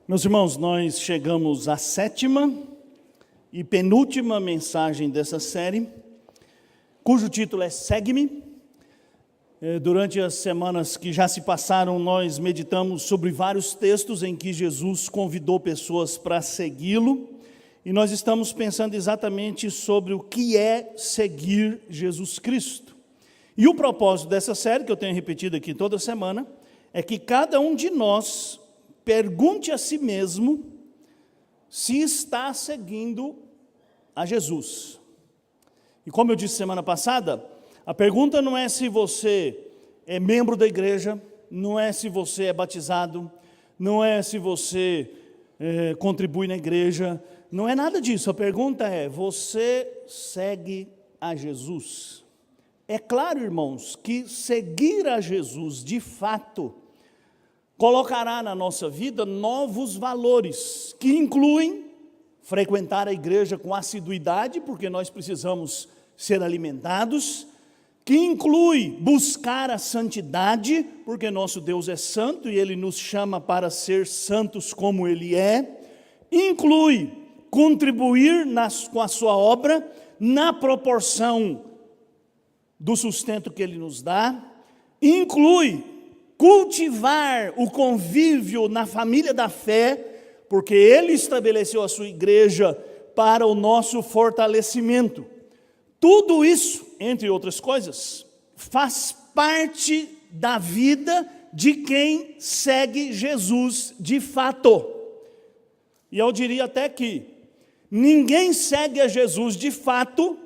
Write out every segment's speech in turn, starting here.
Meus irmãos, nós chegamos à sétima e penúltima mensagem dessa série, cujo título é Segue-me. Durante as semanas que já se passaram, nós meditamos sobre vários textos em que Jesus convidou pessoas para segui-lo, e nós estamos pensando exatamente sobre o que é seguir Jesus Cristo. E o propósito dessa série, que eu tenho repetido aqui toda semana, é que cada um de nós pergunte a si mesmo se está seguindo a Jesus. E como eu disse semana passada, a pergunta não é se você é membro da igreja, não é se você é batizado, não é se você contribui na igreja, não é nada disso. A pergunta é: você segue a Jesus? É claro, irmãos, que seguir a Jesus de fato colocará na nossa vida novos valores, que incluem frequentar a igreja com assiduidade, porque nós precisamos ser alimentados, que inclui buscar a santidade, porque nosso Deus é santo e Ele nos chama para ser santos como Ele é, inclui contribuir com a sua obra, na proporção do sustento que Ele nos dá, inclui cultivar o convívio na família da fé, porque Ele estabeleceu a sua igreja para o nosso fortalecimento. Tudo isso, entre outras coisas, faz parte da vida de quem segue Jesus de fato. E eu diria até que ninguém segue a Jesus de fato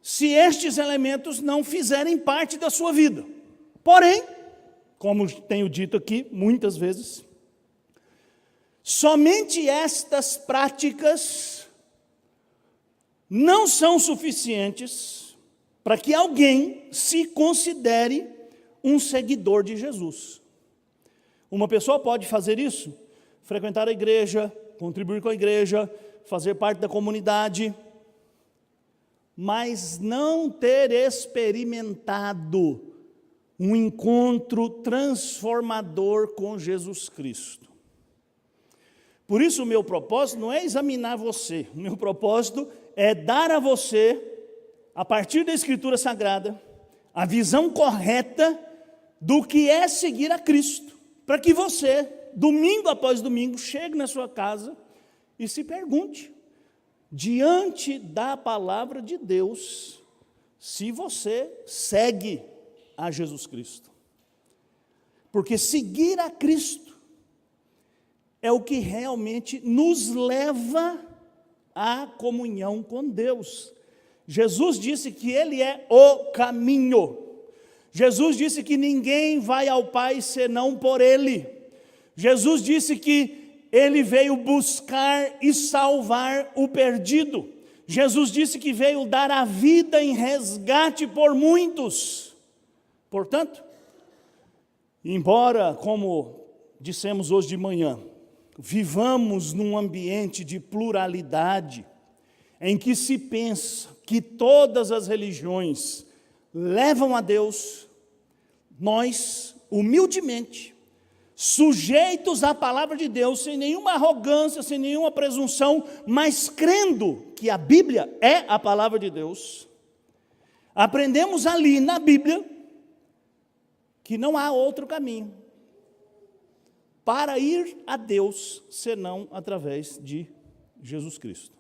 se estes elementos não fizerem parte da sua vida. Porém, como tenho dito aqui muitas vezes, somente estas práticas não são suficientes para que alguém se considere um seguidor de Jesus. Uma pessoa pode fazer isso, frequentar a igreja, contribuir com a igreja, fazer parte da comunidade, mas não ter experimentado um encontro transformador com Jesus Cristo. Por isso o meu propósito não é examinar você, o meu propósito é dar a você, a partir da Escritura Sagrada, a visão correta do que é seguir a Cristo, para que você, domingo após domingo, chegue na sua casa e se pergunte, diante da palavra de Deus, se você segue a Jesus Cristo. Porque seguir a Cristo é o que realmente nos leva à comunhão com Deus. Jesus disse que Ele é o caminho. Jesus disse que ninguém vai ao Pai senão por Ele. Jesus disse que Ele veio buscar e salvar o perdido. Jesus disse que veio dar a vida em resgate por muitos. Portanto, embora, como dissemos hoje de manhã, vivamos num ambiente de pluralidade, em que se pensa que todas as religiões levam a Deus, nós, humildemente, sujeitos à palavra de Deus, sem nenhuma arrogância, sem nenhuma presunção, mas crendo que a Bíblia é a palavra de Deus, aprendemos ali na Bíblia que não há outro caminho para ir a Deus, senão através de Jesus Cristo.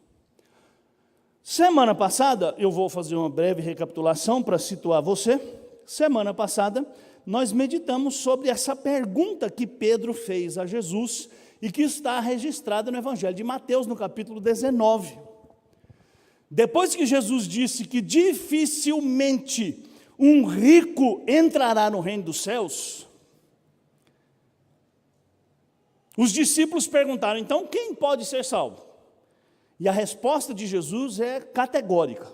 Semana passada, eu vou fazer uma breve recapitulação para situar você. Semana passada, nós meditamos sobre essa pergunta que Pedro fez a Jesus e que está registrada no Evangelho de Mateus, no capítulo 19. Depois que Jesus disse que dificilmente um rico entrará no reino dos céus, os discípulos perguntaram, então quem pode ser salvo? E a resposta de Jesus é categórica.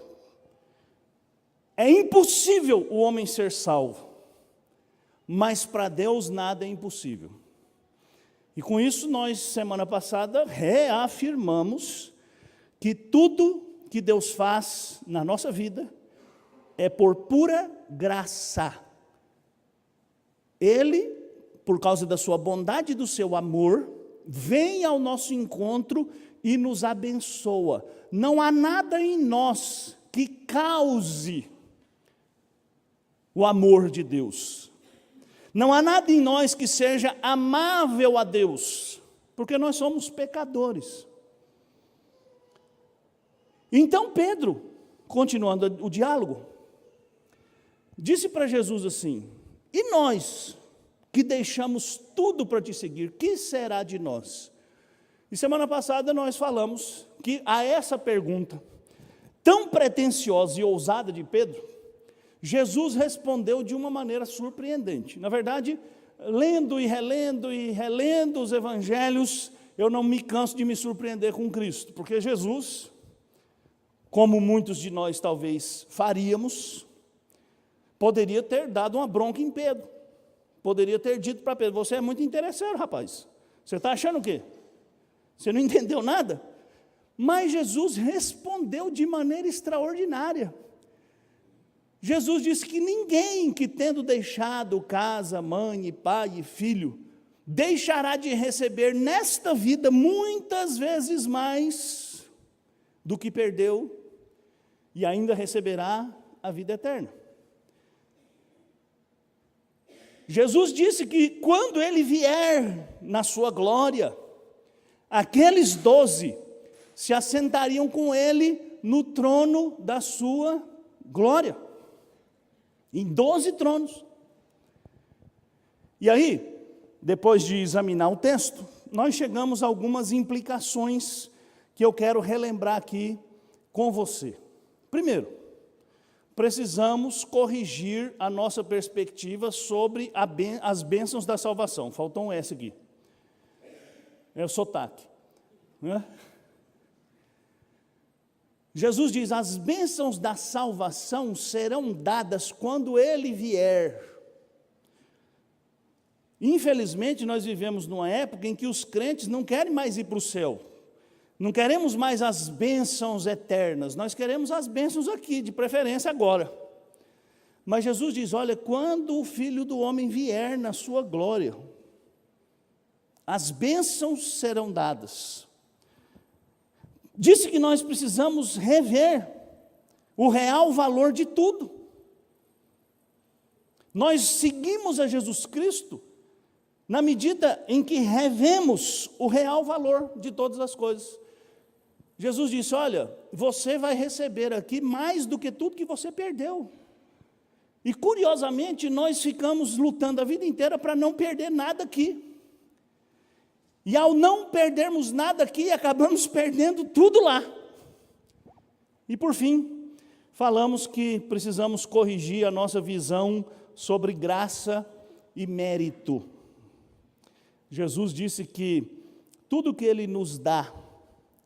É impossível o homem ser salvo, mas para Deus nada é impossível. E com isso nós, semana passada, reafirmamos que tudo que Deus faz na nossa vida é por pura graça. Ele, por causa da sua bondade e do seu amor, vem ao nosso encontro e nos abençoa. Não há nada em nós que cause o amor de Deus. Não há nada em nós que seja amável a Deus, porque nós somos pecadores. Então Pedro, continuando o diálogo, disse para Jesus assim: e nós que deixamos tudo para te seguir, que será de nós? E semana passada nós falamos que a essa pergunta tão pretensiosa e ousada de Pedro, Jesus respondeu de uma maneira surpreendente. Na verdade, lendo e relendo os evangelhos, eu não me canso de me surpreender com Cristo, porque Jesus, como muitos de nós talvez faríamos, poderia ter dado uma bronca em Pedro. Poderia ter dito para Pedro: você é muito interesseiro, rapaz. Você está achando o quê? Você não entendeu nada? Mas Jesus respondeu de maneira extraordinária. Jesus disse que ninguém que, tendo deixado casa, mãe, pai e filho, deixará de receber nesta vida muitas vezes mais do que perdeu, e ainda receberá a vida eterna. Jesus disse que quando Ele vier na sua glória, aqueles 12 se assentariam com Ele no trono da sua glória, em 12 tronos. E aí, depois de examinar o texto, nós chegamos a algumas implicações que eu quero relembrar aqui com você. Primeiro, precisamos corrigir a nossa perspectiva sobre as bênçãos da salvação. Faltou um S aqui. É o sotaque. Né? Jesus diz: as bênçãos da salvação serão dadas quando Ele vier. Infelizmente, nós vivemos numa época em que os crentes não querem mais ir para o céu. Não queremos mais as bênçãos eternas, nós queremos as bênçãos aqui, de preferência agora. Mas Jesus diz: olha, quando o Filho do Homem vier na sua glória, as bênçãos serão dadas. Disse que nós precisamos rever o real valor de tudo. Nós seguimos a Jesus Cristo na medida em que revemos o real valor de todas as coisas. Jesus disse: olha, você vai receber aqui mais do que tudo que você perdeu. E curiosamente, nós ficamos lutando a vida inteira para não perder nada aqui. E ao não perdermos nada aqui, acabamos perdendo tudo lá. E por fim, falamos que precisamos corrigir a nossa visão sobre graça e mérito. Jesus disse que tudo que Ele nos dá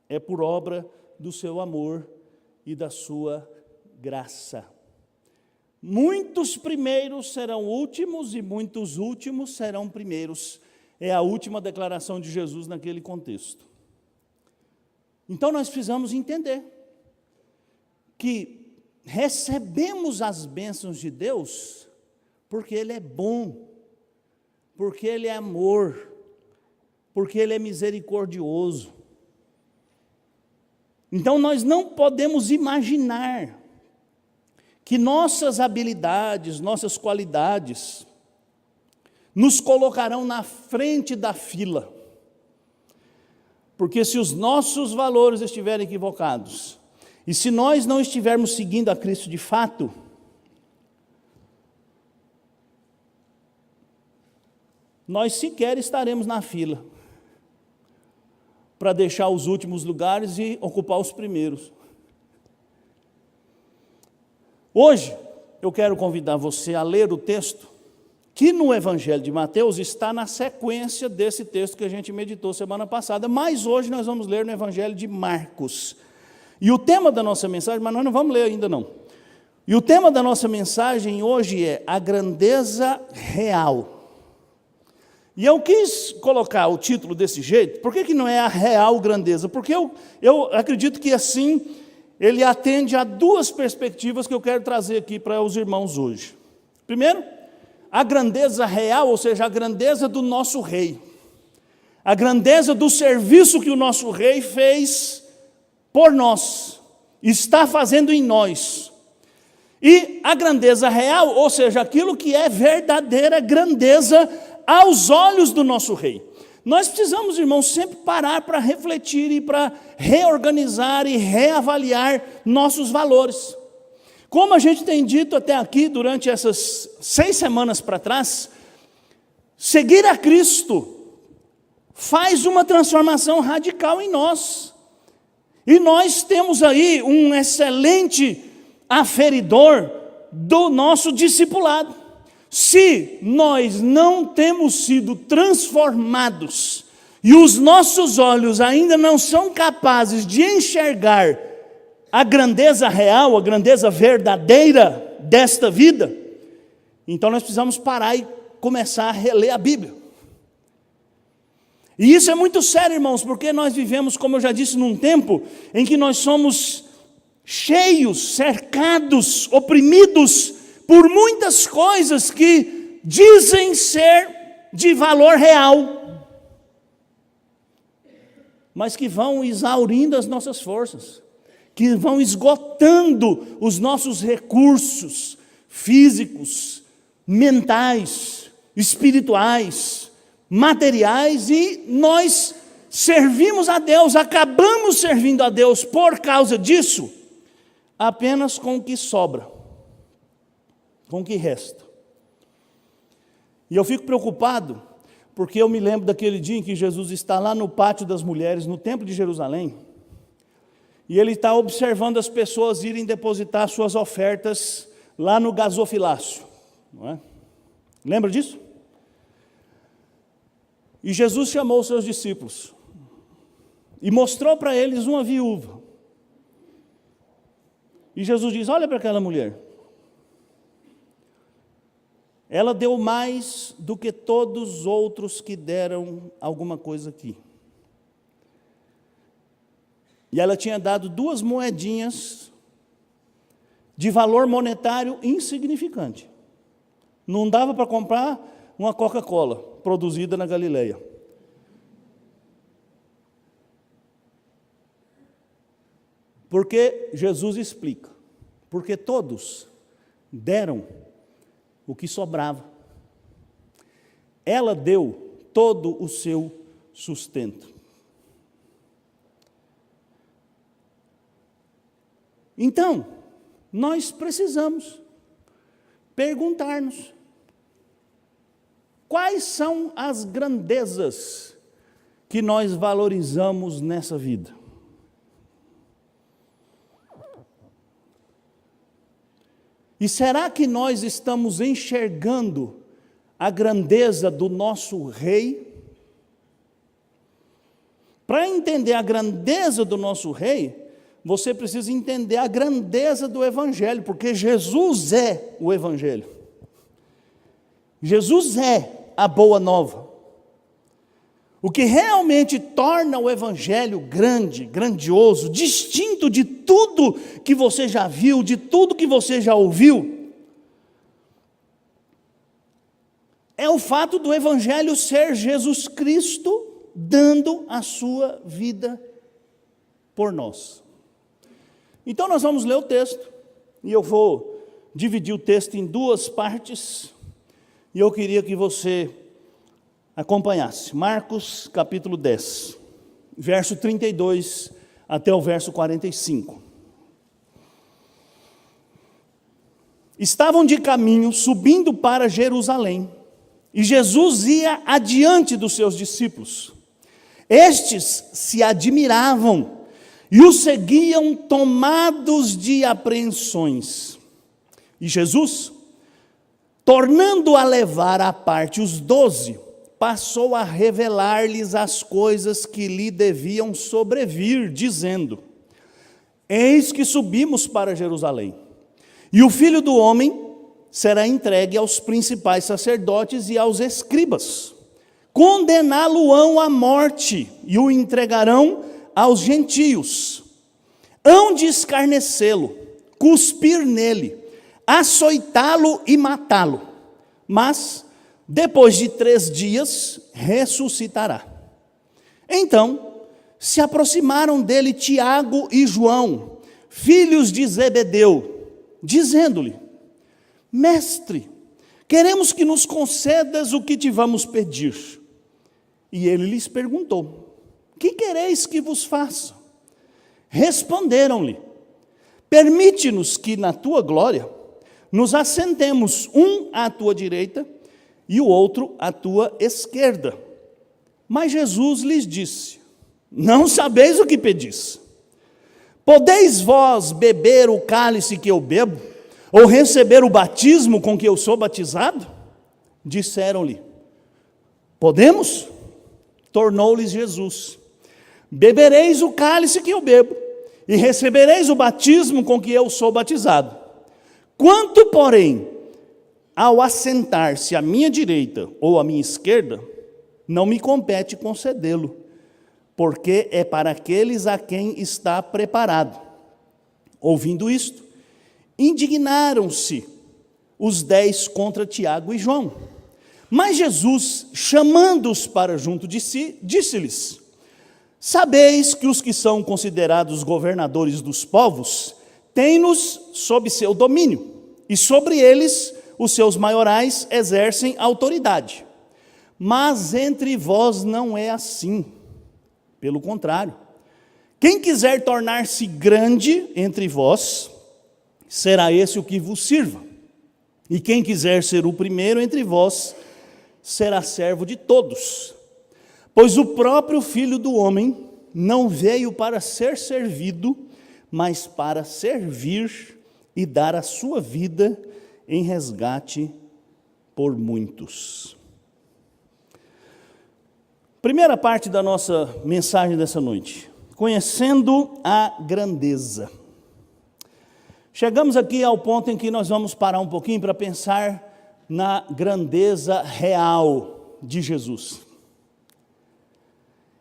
é por obra do seu amor e da sua graça. Muitos primeiros serão últimos e muitos últimos serão primeiros. É a última declaração de Jesus naquele contexto. Então nós precisamos entender que recebemos as bênçãos de Deus porque Ele é bom, porque Ele é amor, porque Ele é misericordioso. Então nós não podemos imaginar que nossas habilidades, nossas qualidades, nos colocarão na frente da fila. Porque se os nossos valores estiverem equivocados, e se nós não estivermos seguindo a Cristo de fato, nós sequer estaremos na fila para deixar os últimos lugares e ocupar os primeiros. Hoje, eu quero convidar você a ler o texto que no Evangelho de Mateus está na sequência desse texto que a gente meditou semana passada, mas hoje nós vamos ler no Evangelho de Marcos. E o tema da nossa mensagem, mas nós não vamos ler ainda não. E o tema da nossa mensagem hoje é a grandeza real. E eu quis colocar o título desse jeito. Por que não é a real grandeza? Porque eu acredito que assim ele atende a duas perspectivas que eu quero trazer aqui para os irmãos hoje. Primeiro, a grandeza real, ou seja, a grandeza do nosso rei. a grandeza do serviço que o nosso rei fez por nós, está fazendo em nós. E a grandeza real, ou seja, aquilo que é verdadeira grandeza aos olhos do nosso rei. Nós precisamos, irmãos, sempre parar para refletir e para reorganizar e reavaliar nossos valores. Como a gente tem dito até aqui, durante essas 6 semanas para trás, seguir a Cristo faz uma transformação radical em nós. E nós temos aí um excelente aferidor do nosso discipulado. Se nós não temos sido transformados e os nossos olhos ainda não são capazes de enxergar a grandeza real, a grandeza verdadeira desta vida, então nós precisamos parar e começar a reler a Bíblia. E isso é muito sério, irmãos, porque nós vivemos, como eu já disse, num tempo em que nós somos cheios, cercados, oprimidos por muitas coisas que dizem ser de valor real, mas que vão exaurindo as nossas forças, que vão esgotando os nossos recursos físicos, mentais, espirituais, materiais, e nós servimos a Deus, acabamos servindo a Deus por causa disso, apenas com o que sobra, com o que resta. E eu fico preocupado, porque eu me lembro daquele dia em que Jesus está lá no pátio das mulheres, no templo de Jerusalém, e ele está observando as pessoas irem depositar suas ofertas lá no gasofilácio, não é? Lembra disso? E Jesus chamou os seus discípulos e mostrou para eles uma viúva. E Jesus diz: olha para aquela mulher. Ela deu mais do que todos os outros que deram alguma coisa aqui. E ela tinha dado 2 moedinhas de valor monetário insignificante. Não dava para comprar uma Coca-Cola produzida na Galileia. Porque Jesus explica, porque todos deram o que sobrava. Ela deu todo o seu sustento. Então, nós precisamos perguntar-nos: quais são as grandezas que nós valorizamos nessa vida? E será que nós estamos enxergando a grandeza do nosso rei? Para entender a grandeza do nosso rei, você precisa entender a grandeza do Evangelho, porque Jesus é o Evangelho. Jesus é a boa nova. O que realmente torna o Evangelho grande, grandioso, distinto de tudo que você já viu, de tudo que você já ouviu, é o fato do Evangelho ser Jesus Cristo dando a sua vida por nós. Então nós vamos ler o texto, e eu vou dividir o texto em 2 partes, e eu queria que você acompanhasse. Marcos capítulo 10, verso 32 até o verso 45. Estavam de caminho, subindo para Jerusalém, e Jesus ia adiante dos seus discípulos. Estes se admiravam e o seguiam tomados de apreensões. E Jesus, tornando a levar à parte os 12, passou a revelar-lhes as coisas que lhe deviam sobrevir, dizendo: eis que subimos para Jerusalém, e o Filho do Homem será entregue aos principais sacerdotes e aos escribas. Condená-lo-ão à morte e o entregarão aos gentios. Hão de escarnecê-lo, cuspir nele, açoitá-lo e matá-lo. Mas depois de 3 dias ressuscitará. Então, se aproximaram dele Tiago e João, filhos de Zebedeu, dizendo-lhe: Mestre, queremos que nos concedas o que te vamos pedir. E ele lhes perguntou: Que quereis que vos faça? Responderam-lhe: Permite-nos que na tua glória nos assentemos, um à tua direita e o outro à tua esquerda. Mas Jesus lhes disse: Não sabeis o que pedis. Podeis vós beber o cálice que eu bebo, ou receber o batismo com que eu sou batizado? Disseram-lhe: Podemos? Tornou-lhes Jesus: Bebereis o cálice que eu bebo, e recebereis o batismo com que eu sou batizado. Quanto, porém, ao assentar-se à minha direita ou à minha esquerda, não me compete concedê-lo, porque é para aqueles a quem está preparado. Ouvindo isto, indignaram-se os 10 contra Tiago e João. Mas Jesus, chamando-os para junto de si, disse-lhes: Sabeis que os que são considerados governadores dos povos têm-nos sob seu domínio, e sobre eles os seus maiorais exercem autoridade. Mas entre vós não é assim. Pelo contrário, quem quiser tornar-se grande entre vós, será esse o que vos sirva. E quem quiser ser o primeiro entre vós, será servo de todos. Pois o próprio Filho do Homem não veio para ser servido, mas para servir e dar a sua vida em resgate por muitos. Primeira parte da nossa mensagem dessa noite: conhecendo a grandeza. Chegamos aqui ao ponto em que nós vamos parar um pouquinho para pensar na grandeza real de Jesus.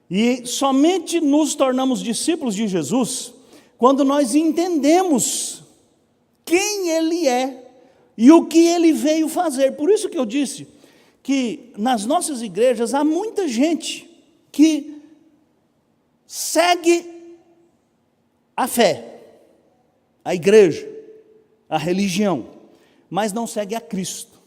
E somente nos tornamos discípulos de Jesus quando nós entendemos quem Ele é e o que Ele veio fazer. Por isso que eu disse que nas nossas igrejas há muita gente que segue a fé, a igreja, a religião, mas não segue a Cristo.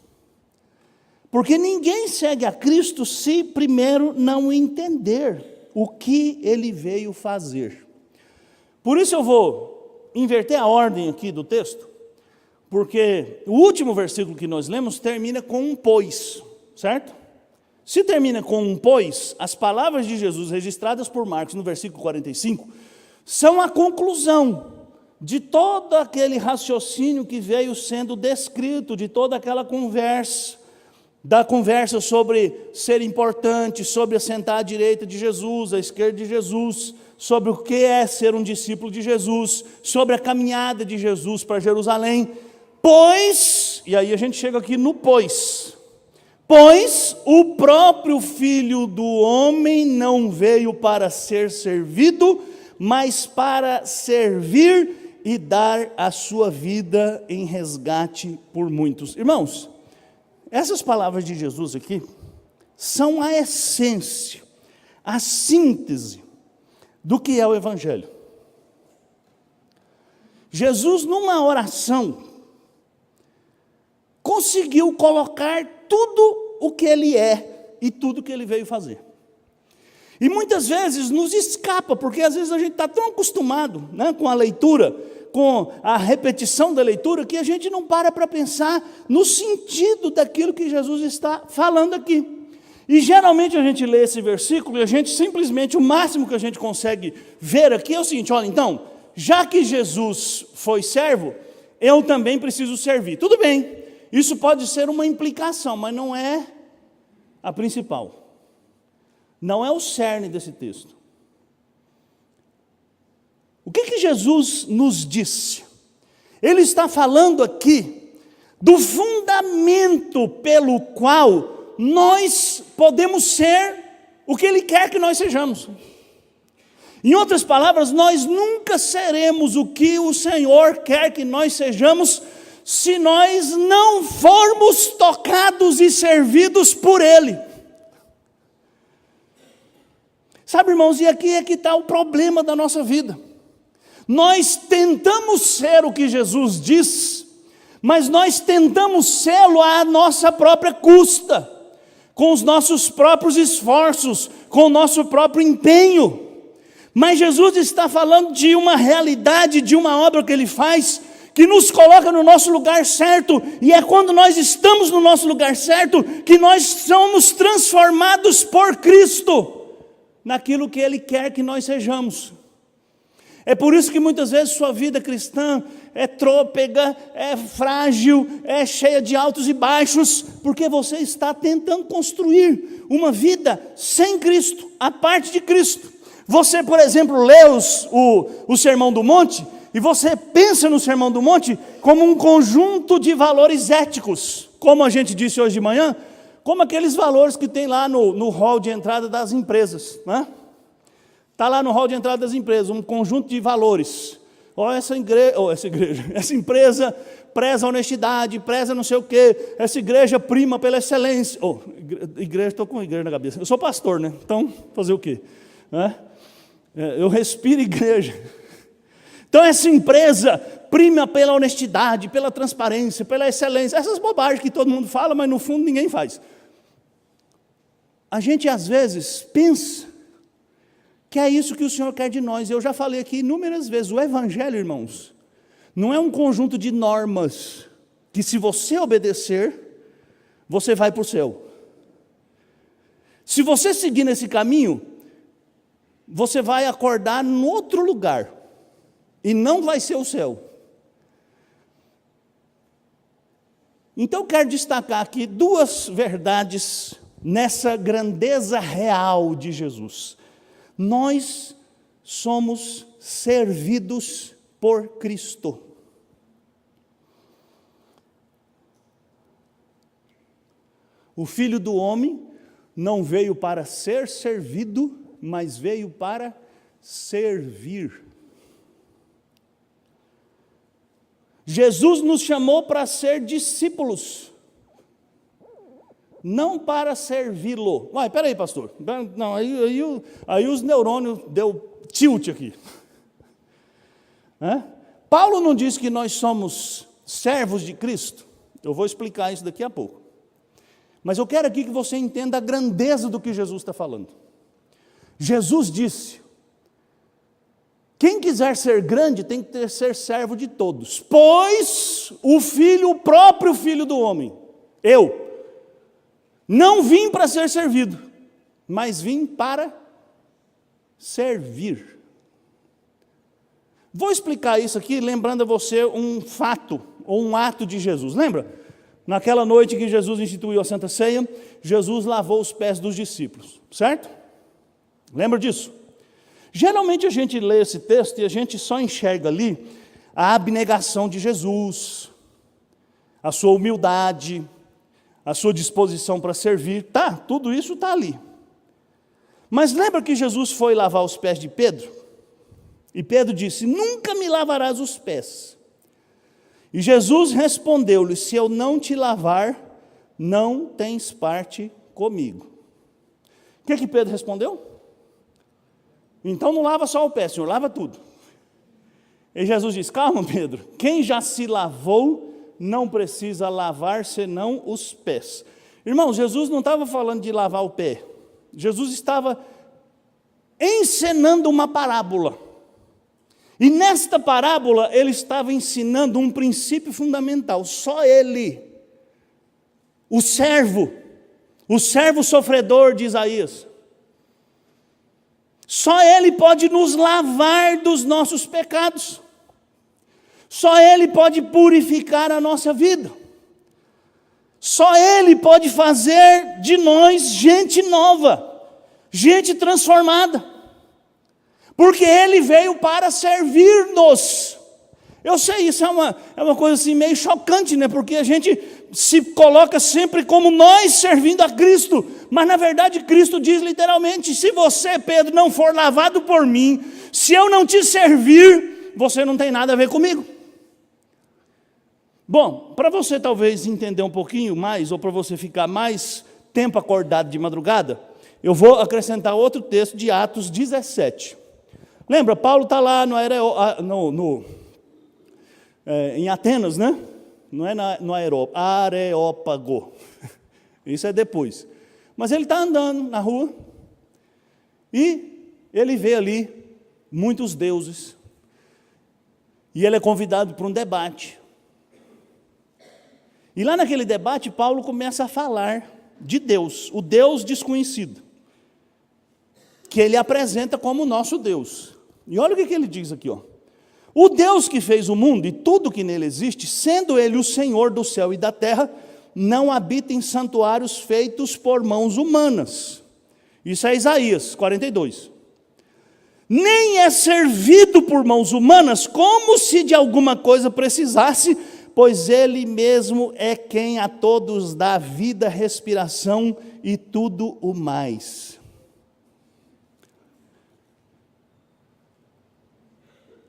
Porque ninguém segue a Cristo se primeiro não entender o que Ele veio fazer. Por isso eu vou inverter a ordem aqui do texto, porque o último versículo que nós lemos termina com um pois, certo? Se termina com um pois, as palavras de Jesus registradas por Marcos no versículo 45, são a conclusão de todo aquele raciocínio que veio sendo descrito, de toda aquela conversa, da conversa sobre ser importante, sobre assentar à direita de Jesus, à esquerda de Jesus, sobre o que é ser um discípulo de Jesus, sobre a caminhada de Jesus para Jerusalém. Pois, e aí a gente chega aqui no pois o próprio Filho do Homem não veio para ser servido, mas para servir e dar a sua vida em resgate por muitos. Irmãos, essas palavras de Jesus aqui são a essência, a síntese do que é o Evangelho. Jesus, numa oração, conseguiu colocar tudo o que Ele é e tudo o que Ele veio fazer. E muitas vezes nos escapa, porque às vezes a gente está tão acostumado, né, com a leitura, com a repetição da leitura, que a gente não para pensar no sentido daquilo que Jesus está falando aqui. E geralmente a gente lê esse versículo e a gente simplesmente, o máximo que a gente consegue ver aqui é o seguinte: olha, então, já que Jesus foi servo, eu também preciso servir. Tudo bem, isso pode ser uma implicação, mas não é a principal. Não é o cerne desse texto. O que Jesus nos disse? Ele está falando aqui do fundamento pelo qual nós podemos ser o que Ele quer que nós sejamos. Em outras palavras, nós nunca seremos o que o Senhor quer que nós sejamos se nós não formos tocados e servidos por Ele. Sabe, irmãos, e aqui é que está o problema da nossa vida. Nós tentamos ser o que Jesus diz, mas nós tentamos sê-lo à nossa própria custa, com os nossos próprios esforços, com o nosso próprio empenho. Mas Jesus está falando de uma realidade, de uma obra que Ele faz, que nos coloca no nosso lugar certo, e é quando nós estamos no nosso lugar certo, que nós somos transformados por Cristo, naquilo que Ele quer que nós sejamos. É por isso que muitas vezes sua vida cristã é trôpega, é frágil, é cheia de altos e baixos, porque você está tentando construir uma vida sem Cristo, a parte de Cristo. Você, por exemplo, lê o Sermão do Monte, e você pensa no Sermão do Monte como um conjunto de valores éticos, como a gente disse hoje de manhã, como aqueles valores que tem lá no hall de entrada das empresas, né? Está lá no hall de entrada das empresas, um conjunto de valores. Essa empresa preza a honestidade, preza não sei o quê, essa igreja prima pela excelência. Estou com igreja na cabeça. Eu sou pastor, né? Então, fazer o quê? Eu respiro igreja. Então, essa empresa prima pela honestidade, pela transparência, pela excelência. Essas bobagens que todo mundo fala, mas no fundo ninguém faz. A gente, às vezes, pensa que é isso que o Senhor quer de nós. Eu já falei aqui inúmeras vezes, o Evangelho, irmãos, não é um conjunto de normas, que se você obedecer, você vai para o céu. Se você seguir nesse caminho, você vai acordar em outro lugar, e não vai ser o céu. Então eu quero destacar aqui duas verdades nessa grandeza real de Jesus. Nós somos servidos por Cristo. O Filho do Homem não veio para ser servido, mas veio para servir. Jesus nos chamou para ser discípulos, não para servi-lo. Uai, peraí, pastor. Não, aí os neurônios deu tilt aqui. Paulo não disse que nós somos servos de Cristo? Eu vou explicar isso daqui a pouco. Mas eu quero aqui que você entenda a grandeza do que Jesus está falando. Jesus disse: quem quiser ser grande tem que ser servo de todos, pois o próprio Filho do Homem, eu, não vim para ser servido, mas vim para servir. Vou explicar isso aqui lembrando a você um fato, ou um ato de Jesus. Lembra? Naquela noite que Jesus instituiu a Santa Ceia, Jesus lavou os pés dos discípulos, certo? Lembra disso? Geralmente a gente lê esse texto e a gente só enxerga ali a abnegação de Jesus, a sua humildade, a sua disposição para servir. Tudo isso está ali. Mas lembra que Jesus foi lavar os pés de Pedro? E Pedro disse: nunca me lavarás os pés. E Jesus respondeu-lhe: se eu não te lavar, não tens parte comigo. O que Pedro respondeu? Então não lava só o pé, Senhor, lava tudo. E Jesus disse: calma, Pedro, quem já se lavou não precisa lavar senão os pés. Irmãos, Jesus não estava falando de lavar o pé. Jesus estava ensinando uma parábola. E nesta parábola ele estava ensinando um princípio fundamental. Só ele, o servo sofredor de Isaías, só ele pode nos lavar dos nossos pecados. Só ele pode purificar a nossa vida. Só ele pode fazer de nós gente nova, gente transformada. Porque ele veio para servir-nos. Eu sei, isso é uma coisa assim meio chocante, né? Porque a gente se coloca sempre como nós servindo a Cristo. Mas na verdade Cristo diz literalmente: se você, Pedro, não for lavado por mim, se eu não te servir, você não tem nada a ver comigo. Bom, para você talvez entender um pouquinho mais, ou para você ficar mais tempo acordado de madrugada, Eu vou acrescentar outro texto de Atos 17. Lembra, Paulo está lá em Atenas, né? Não é no Areópago. Isso é depois. Mas ele está andando na rua e ele vê ali muitos deuses. E ele é convidado para um debate. E lá naquele debate, Paulo começa a falar de Deus, o Deus desconhecido, que ele apresenta como nosso Deus. E olha o que ele diz aqui, ó. O Deus que fez o mundo e tudo que nele existe, sendo ele o Senhor do céu e da terra, não habita em santuários feitos por mãos humanas. Isso é Isaías 42. Nem é servido por mãos humanas, como se de alguma coisa precisasse, pois ele mesmo é quem a todos dá vida, respiração e tudo o mais.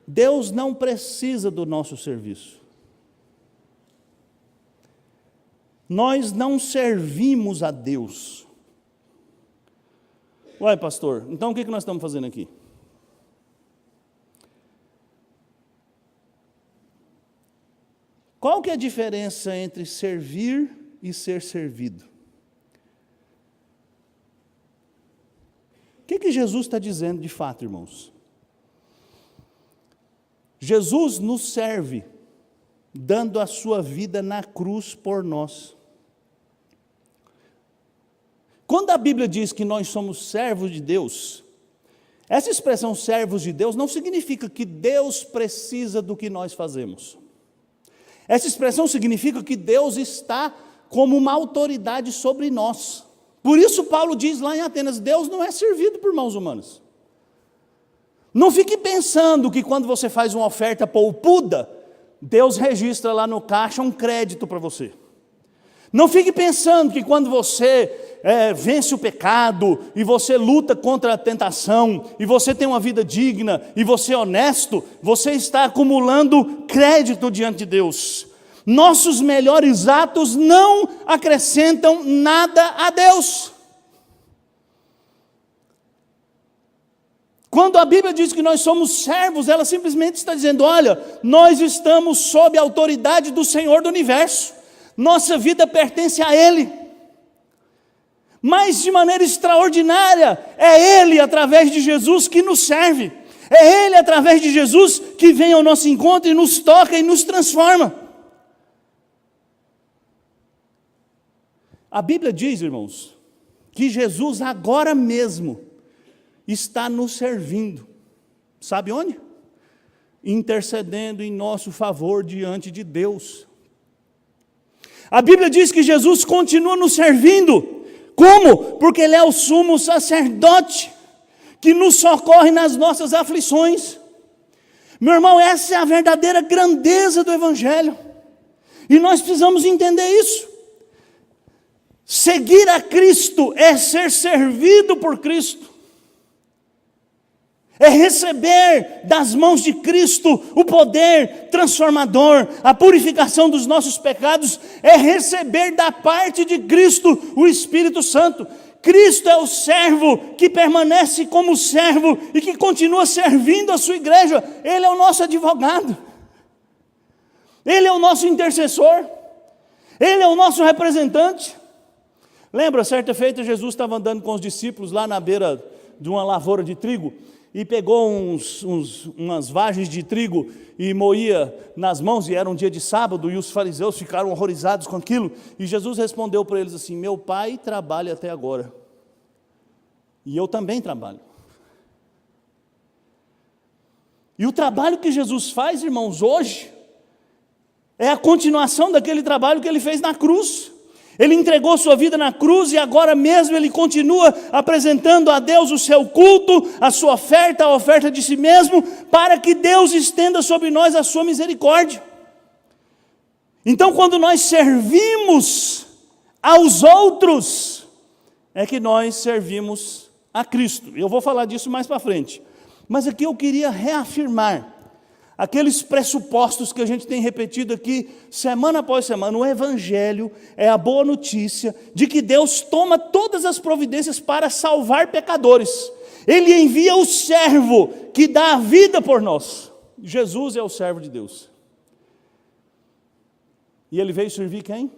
Deus não precisa do nosso serviço. Nós não servimos a Deus. Uai, pastor, então o que nós estamos fazendo aqui? Qual que é a diferença entre servir e ser servido? O que Jesus está dizendo de fato, irmãos? Jesus nos serve, dando a sua vida na cruz por nós. Quando a Bíblia diz que nós somos servos de Deus, essa expressão servos de Deus não significa que Deus precisa do que nós fazemos. Essa expressão significa que Deus está como uma autoridade sobre nós. Por isso Paulo diz lá em Atenas, Deus não é servido por mãos humanas. Não fique pensando que quando você faz uma oferta poupuda, Deus registra lá no caixa um crédito para você. Não fique pensando que quando você vence o pecado, e você luta contra a tentação, e você tem uma vida digna, e você é honesto, você está acumulando crédito diante de Deus. Nossos melhores atos não acrescentam nada a Deus. Quando a Bíblia diz que nós somos servos, ela simplesmente está dizendo, olha, nós estamos sob a autoridade do Senhor do Universo. Nossa vida pertence a Ele. Mas de maneira extraordinária, é Ele, através de Jesus, que nos serve. É Ele, através de Jesus, que vem ao nosso encontro e nos toca e nos transforma. A Bíblia diz, irmãos, que Jesus agora mesmo está nos servindo. Sabe onde? Intercedendo em nosso favor diante de Deus. A Bíblia diz que Jesus continua nos servindo. Como? Porque Ele é o sumo sacerdote que nos socorre nas nossas aflições. Meu irmão, essa é a verdadeira grandeza do Evangelho. E nós precisamos entender isso. Seguir a Cristo é ser servido por Cristo. É receber das mãos de Cristo o poder transformador, a purificação dos nossos pecados, é receber da parte de Cristo o Espírito Santo. Cristo é o servo que permanece como servo e que continua servindo a sua igreja. Ele é o nosso advogado. Ele é o nosso intercessor. Ele é o nosso representante. Lembra, certa feita, Jesus estava andando com os discípulos lá na beira de uma lavoura de trigo, e pegou umas vagens de trigo e moía nas mãos, e era um dia de sábado, e os fariseus ficaram horrorizados com aquilo, e Jesus respondeu para eles assim, meu pai trabalha até agora, e eu também trabalho. E o trabalho que Jesus faz, irmãos, hoje, é a continuação daquele trabalho que Ele fez na cruz. Ele entregou sua vida na cruz e agora mesmo Ele continua apresentando a Deus o seu culto, a sua oferta, a oferta de si mesmo, para que Deus estenda sobre nós a sua misericórdia. Então, quando nós servimos aos outros, é que nós servimos a Cristo. Eu vou falar disso mais para frente. Mas aqui eu queria reafirmar Aqueles pressupostos que a gente tem repetido aqui, semana após semana. O Evangelho é a boa notícia de que Deus toma todas as providências para salvar pecadores. Ele envia o servo que dá a vida por nós. Jesus é o servo de Deus. E ele veio servir quem?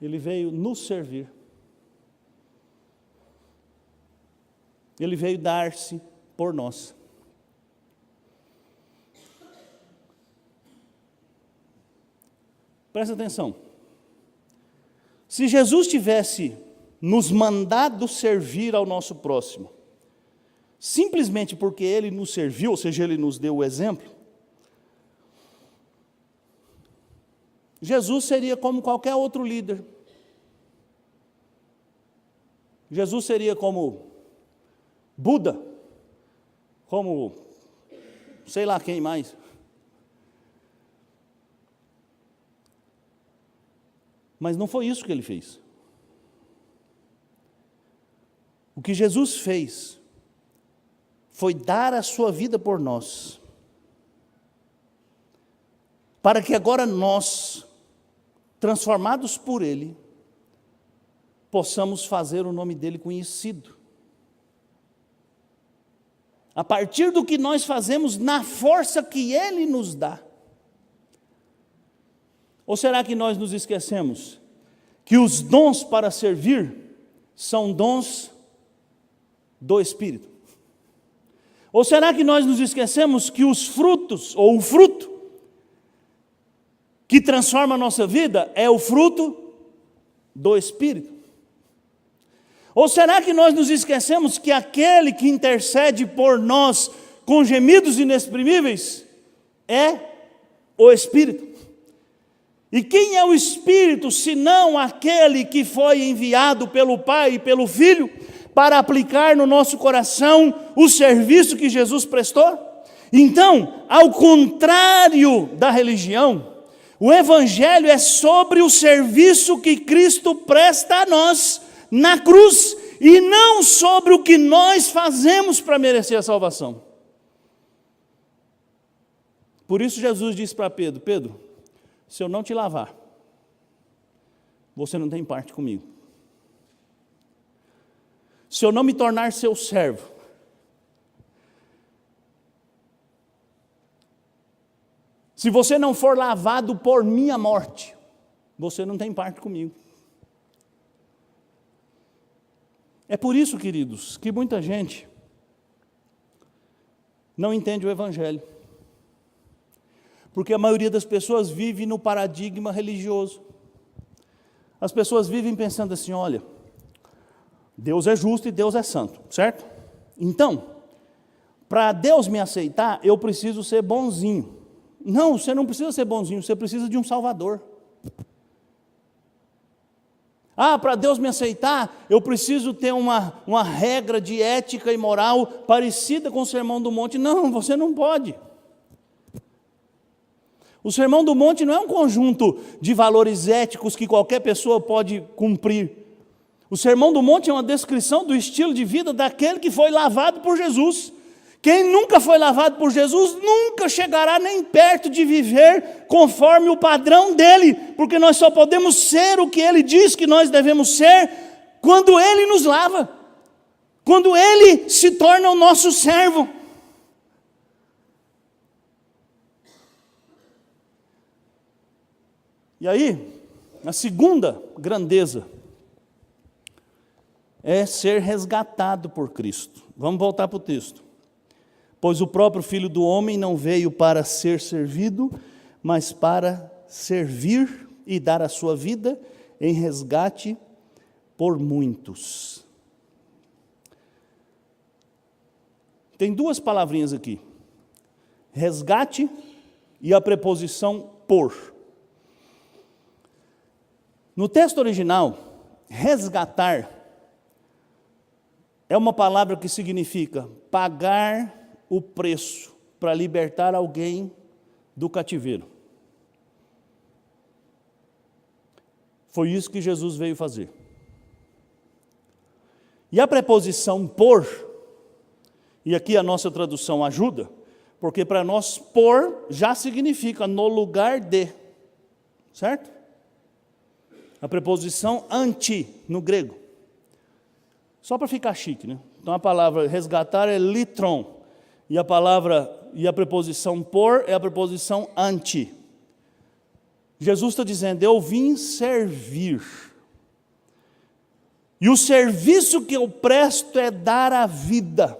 Ele veio nos servir. Ele veio dar-se por nós. Presta atenção. Se Jesus tivesse nos mandado servir ao nosso próximo, simplesmente porque Ele nos serviu, ou seja, Ele nos deu o exemplo, Jesus seria como qualquer outro líder. Jesus seria como Buda, como sei lá quem mais. Mas não foi isso que Ele fez. O que Jesus fez foi dar a sua vida por nós, para que agora nós, transformados por Ele, possamos fazer o nome dEle conhecido. A partir do que nós fazemos na força que Ele nos dá. Ou será que nós nos esquecemos que os dons para servir são dons do Espírito? Ou será que nós nos esquecemos que os frutos, ou o fruto, que transforma a nossa vida é o fruto do Espírito? Ou será que nós nos esquecemos que aquele que intercede por nós com gemidos inexprimíveis é o Espírito? E quem é o Espírito, senão aquele que foi enviado pelo Pai e pelo Filho para aplicar no nosso coração o serviço que Jesus prestou? Então, ao contrário da religião, o Evangelho é sobre o serviço que Cristo presta a nós na cruz, e não sobre o que nós fazemos para merecer a salvação. Por isso Jesus disse para Pedro: Pedro, se eu não te lavar, você não tem parte comigo. Se eu não me tornar seu servo, se você não for lavado por minha morte, você não tem parte comigo. É por isso, queridos, que muita gente não entende o Evangelho. Porque a maioria das pessoas vive no paradigma religioso. As pessoas vivem pensando assim: olha, Deus é justo e Deus é santo, certo? Então, para Deus me aceitar, eu preciso ser bonzinho. Não, você não precisa ser bonzinho, você precisa de um Salvador. Ah, para Deus me aceitar, eu preciso ter uma regra de ética e moral parecida com o Sermão do Monte. Não, você não pode. O Sermão do Monte não é um conjunto de valores éticos que qualquer pessoa pode cumprir. O Sermão do Monte é uma descrição do estilo de vida daquele que foi lavado por Jesus. Quem nunca foi lavado por Jesus nunca chegará nem perto de viver conforme o padrão dele, porque nós só podemos ser o que ele diz que nós devemos ser quando ele nos lava, quando ele se torna o nosso servo. E aí, a segunda grandeza é ser resgatado por Cristo. Vamos voltar para o texto. Pois o próprio Filho do Homem não veio para ser servido, mas para servir e dar a sua vida em resgate por muitos. Tem duas palavrinhas aqui: resgate e a preposição por. No texto original, resgatar é uma palavra que significa pagar o preço para libertar alguém do cativeiro. Foi isso que Jesus veio fazer. E a preposição por, e aqui a nossa tradução ajuda, Porque para nós por já significa no lugar de, certo? A preposição anti no grego. Só para ficar chique, né? Então a palavra resgatar é litron. E a preposição por é a preposição anti. Jesus está dizendo, eu vim servir. E o serviço que eu presto é dar a vida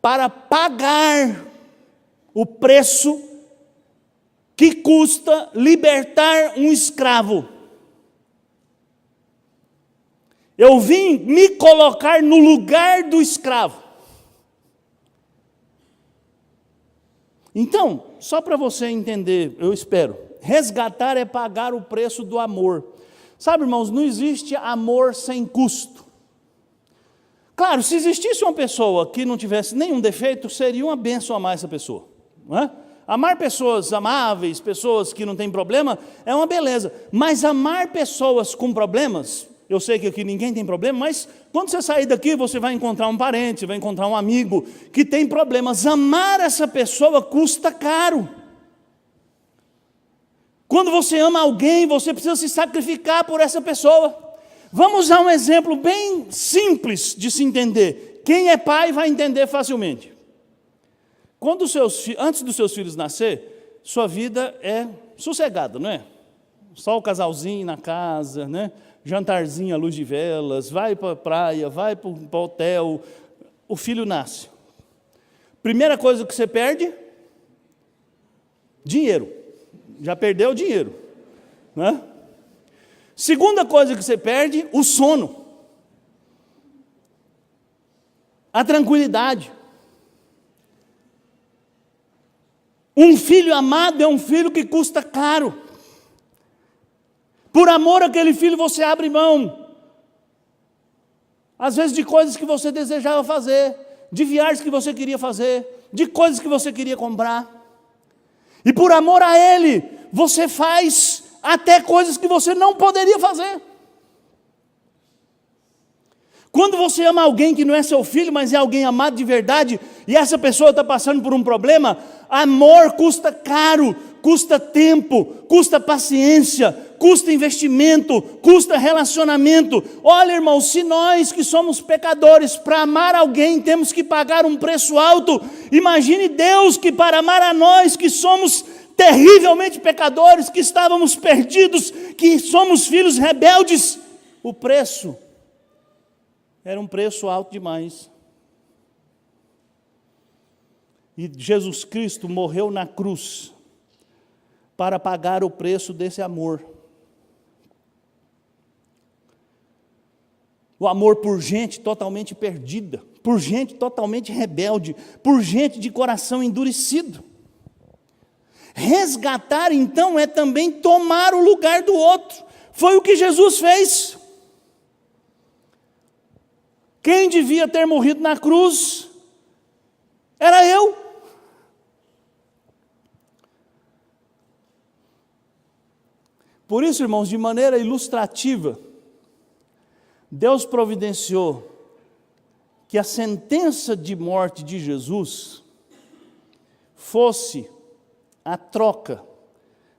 para pagar o preço que custa libertar um escravo. Eu vim me colocar no lugar do escravo. Então, só para você entender, eu espero, resgatar é pagar o preço do amor. Sabe, irmãos, não existe amor sem custo. Claro, se existisse uma pessoa que não tivesse nenhum defeito, seria uma bênção amar essa pessoa. Não é? Amar pessoas amáveis, pessoas que não têm problema, é uma beleza. Mas amar pessoas com problemas, eu sei que aqui ninguém tem problema, mas quando você sair daqui, você vai encontrar um parente, vai encontrar um amigo que tem problemas. Amar essa pessoa custa caro. Quando você ama alguém, você precisa se sacrificar por essa pessoa. Vamos usar um exemplo bem simples de se entender. Quem é pai vai entender facilmente. Antes dos seus filhos nascer, sua vida é sossegada, não é? Só o casalzinho na casa, né? Jantarzinho à luz de velas, vai para a praia, vai para o hotel, o filho nasce. Primeira coisa que você perde? Dinheiro. Já perdeu o dinheiro, né? Segunda coisa que você perde, o sono. A tranquilidade. Um filho amado é um filho que custa caro. Por amor àquele filho você abre mão. Às vezes de coisas que você desejava fazer, de viagens que você queria fazer, de coisas que você queria comprar. E por amor a ele, você faz até coisas que você não poderia fazer. Quando você ama alguém que não é seu filho, mas é alguém amado de verdade, e essa pessoa está passando por um problema, amor custa caro, custa tempo, custa paciência, custa investimento, custa relacionamento. Olha, irmão, se nós que somos pecadores, para amar alguém temos que pagar um preço alto, imagine Deus que para amar a nós que somos terrivelmente pecadores, que estávamos perdidos, que somos filhos rebeldes, o preço era um preço alto demais. E Jesus Cristo morreu na cruz para pagar o preço desse amor. O amor por gente totalmente perdida, por gente totalmente rebelde, por gente de coração endurecido. Resgatar, então, é também tomar o lugar do outro. Foi o que Jesus fez. Quem devia ter morrido na cruz era eu. Por isso, irmãos, de maneira ilustrativa, Deus providenciou que a sentença de morte de Jesus fosse a troca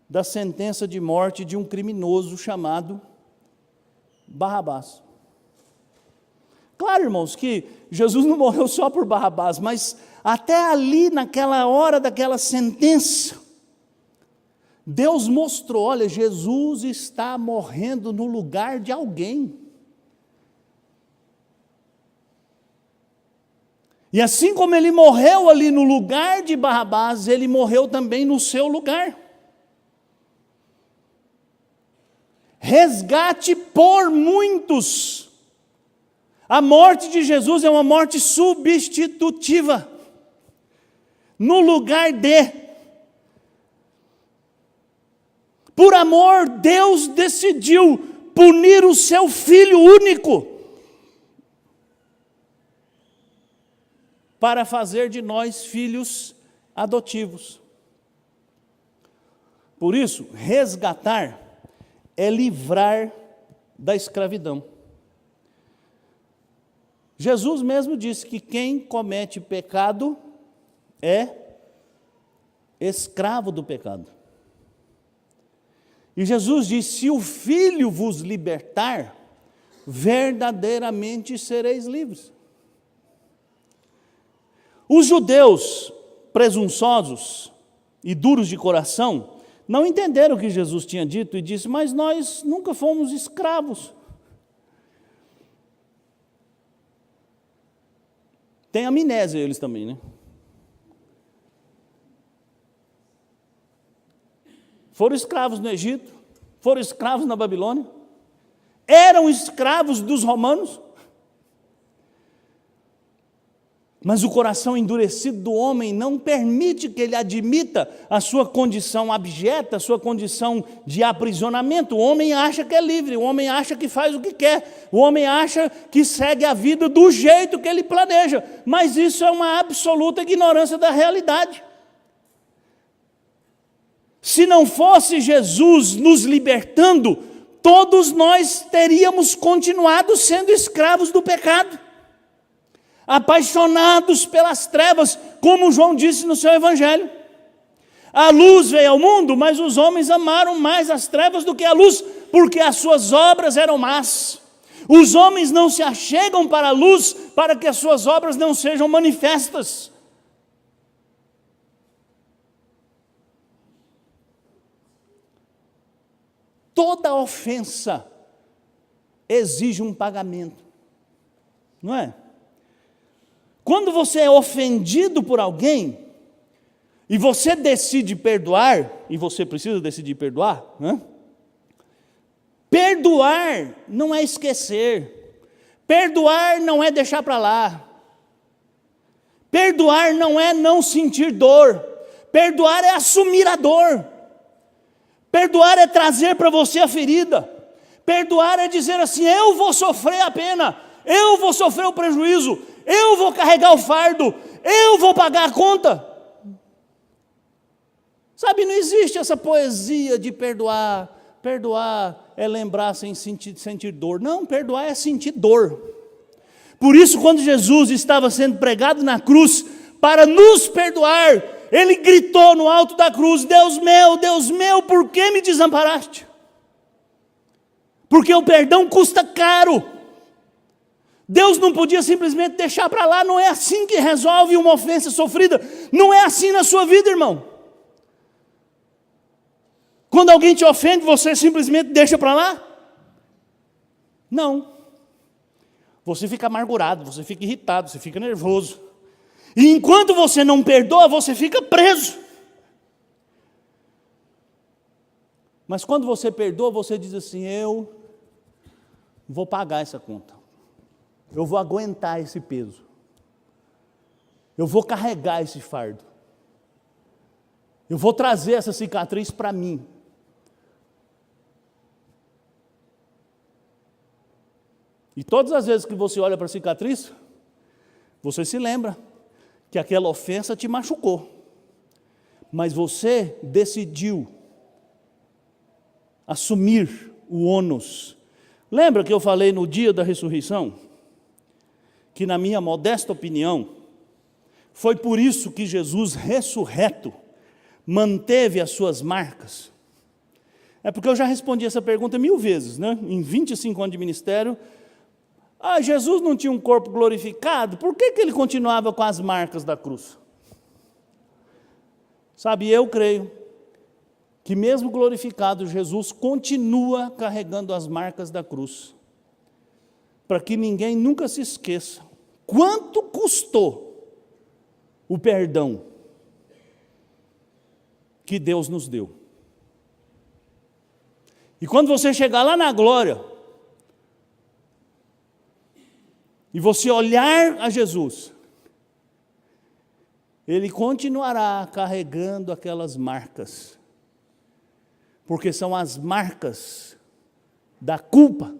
da sentença de morte de um criminoso chamado Barrabás. Claro, irmãos, que Jesus não morreu só por Barrabás, mas até ali, naquela hora daquela sentença, Deus mostrou, olha, Jesus está morrendo no lugar de alguém. E assim como ele morreu ali no lugar de Barrabás, ele morreu também no seu lugar. Resgate por muitos. A morte de Jesus é uma morte substitutiva. No lugar de. Por amor, Deus decidiu punir o seu Filho único, para fazer de nós filhos adotivos. Por isso, resgatar é livrar da escravidão. Jesus mesmo disse que quem comete pecado é escravo do pecado. E Jesus diz: se o Filho vos libertar, verdadeiramente sereis livres. Os judeus presunçosos e duros de coração não entenderam o que Jesus tinha dito e disse: mas nós nunca fomos escravos. Tem amnésia eles também, né? Foram escravos no Egito, foram escravos na Babilônia, eram escravos dos romanos. Mas o coração endurecido do homem não permite que ele admita a sua condição abjeta, a sua condição de aprisionamento. O homem acha que é livre, o homem acha que faz o que quer, o homem acha que segue a vida do jeito que ele planeja. Mas isso é uma absoluta ignorância da realidade. Se não fosse Jesus nos libertando, todos nós teríamos continuado sendo escravos do pecado, apaixonados pelas trevas, como João disse no seu evangelho. A luz veio ao mundo, mas os homens amaram mais as trevas do que a luz, porque as suas obras eram más. Os homens não se achegam para a luz, para que as suas obras não sejam manifestas. Toda ofensa exige um pagamento, não é? Quando você é ofendido por alguém, e você decide perdoar, e você precisa decidir perdoar, né? Perdoar não é esquecer, perdoar não é deixar para lá, perdoar não é não sentir dor, perdoar é assumir a dor. Perdoar é trazer para você a ferida. Perdoar é dizer assim: eu vou sofrer a pena, eu vou sofrer o prejuízo, eu vou carregar o fardo, eu vou pagar a conta. Sabe, não existe essa poesia de perdoar. Perdoar é lembrar sem sentir dor. Não, perdoar é sentir dor. Por isso, quando Jesus estava sendo pregado na cruz, para nos perdoar, Ele gritou no alto da cruz: Deus meu, por que me desamparaste? Porque o perdão custa caro. Deus não podia simplesmente deixar para lá. Não é assim que resolve uma ofensa sofrida. Não é assim na sua vida, irmão. Quando alguém te ofende, você simplesmente deixa para lá? Não. Você fica amargurado, você fica irritado, você fica nervoso. E enquanto você não perdoa, você fica preso. Mas quando você perdoa, você diz assim: eu vou pagar essa conta. Eu vou aguentar esse peso. Eu vou carregar esse fardo. Eu vou trazer essa cicatriz para mim. E todas as vezes que você olha para a cicatriz, você se lembra que aquela ofensa te machucou, mas você decidiu assumir o ônus. Lembra que eu falei no dia da ressurreição? Que na minha modesta opinião, foi por isso que Jesus ressurreto manteve as suas marcas. É porque eu já respondi essa pergunta 1000 vezes, né? Em 25 anos de ministério. Jesus não tinha um corpo glorificado, por que ele continuava com as marcas da cruz? Sabe, eu creio que mesmo glorificado, Jesus continua carregando as marcas da cruz, para que ninguém nunca se esqueça quanto custou o perdão que Deus nos deu. E quando você chegar lá na glória, e você olhar a Jesus, Ele continuará carregando aquelas marcas, porque são as marcas da culpa,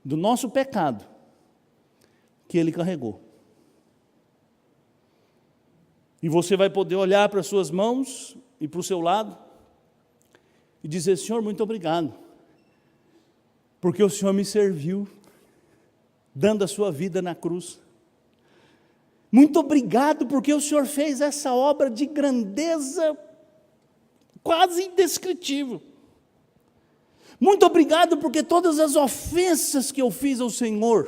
do nosso pecado, que Ele carregou. E você vai poder olhar para as suas mãos e para o seu lado e dizer: Senhor, muito obrigado, porque o Senhor me serviu, dando a sua vida na cruz. Muito obrigado porque o Senhor fez essa obra de grandeza quase indescritível. Muito obrigado porque todas as ofensas que eu fiz ao Senhor,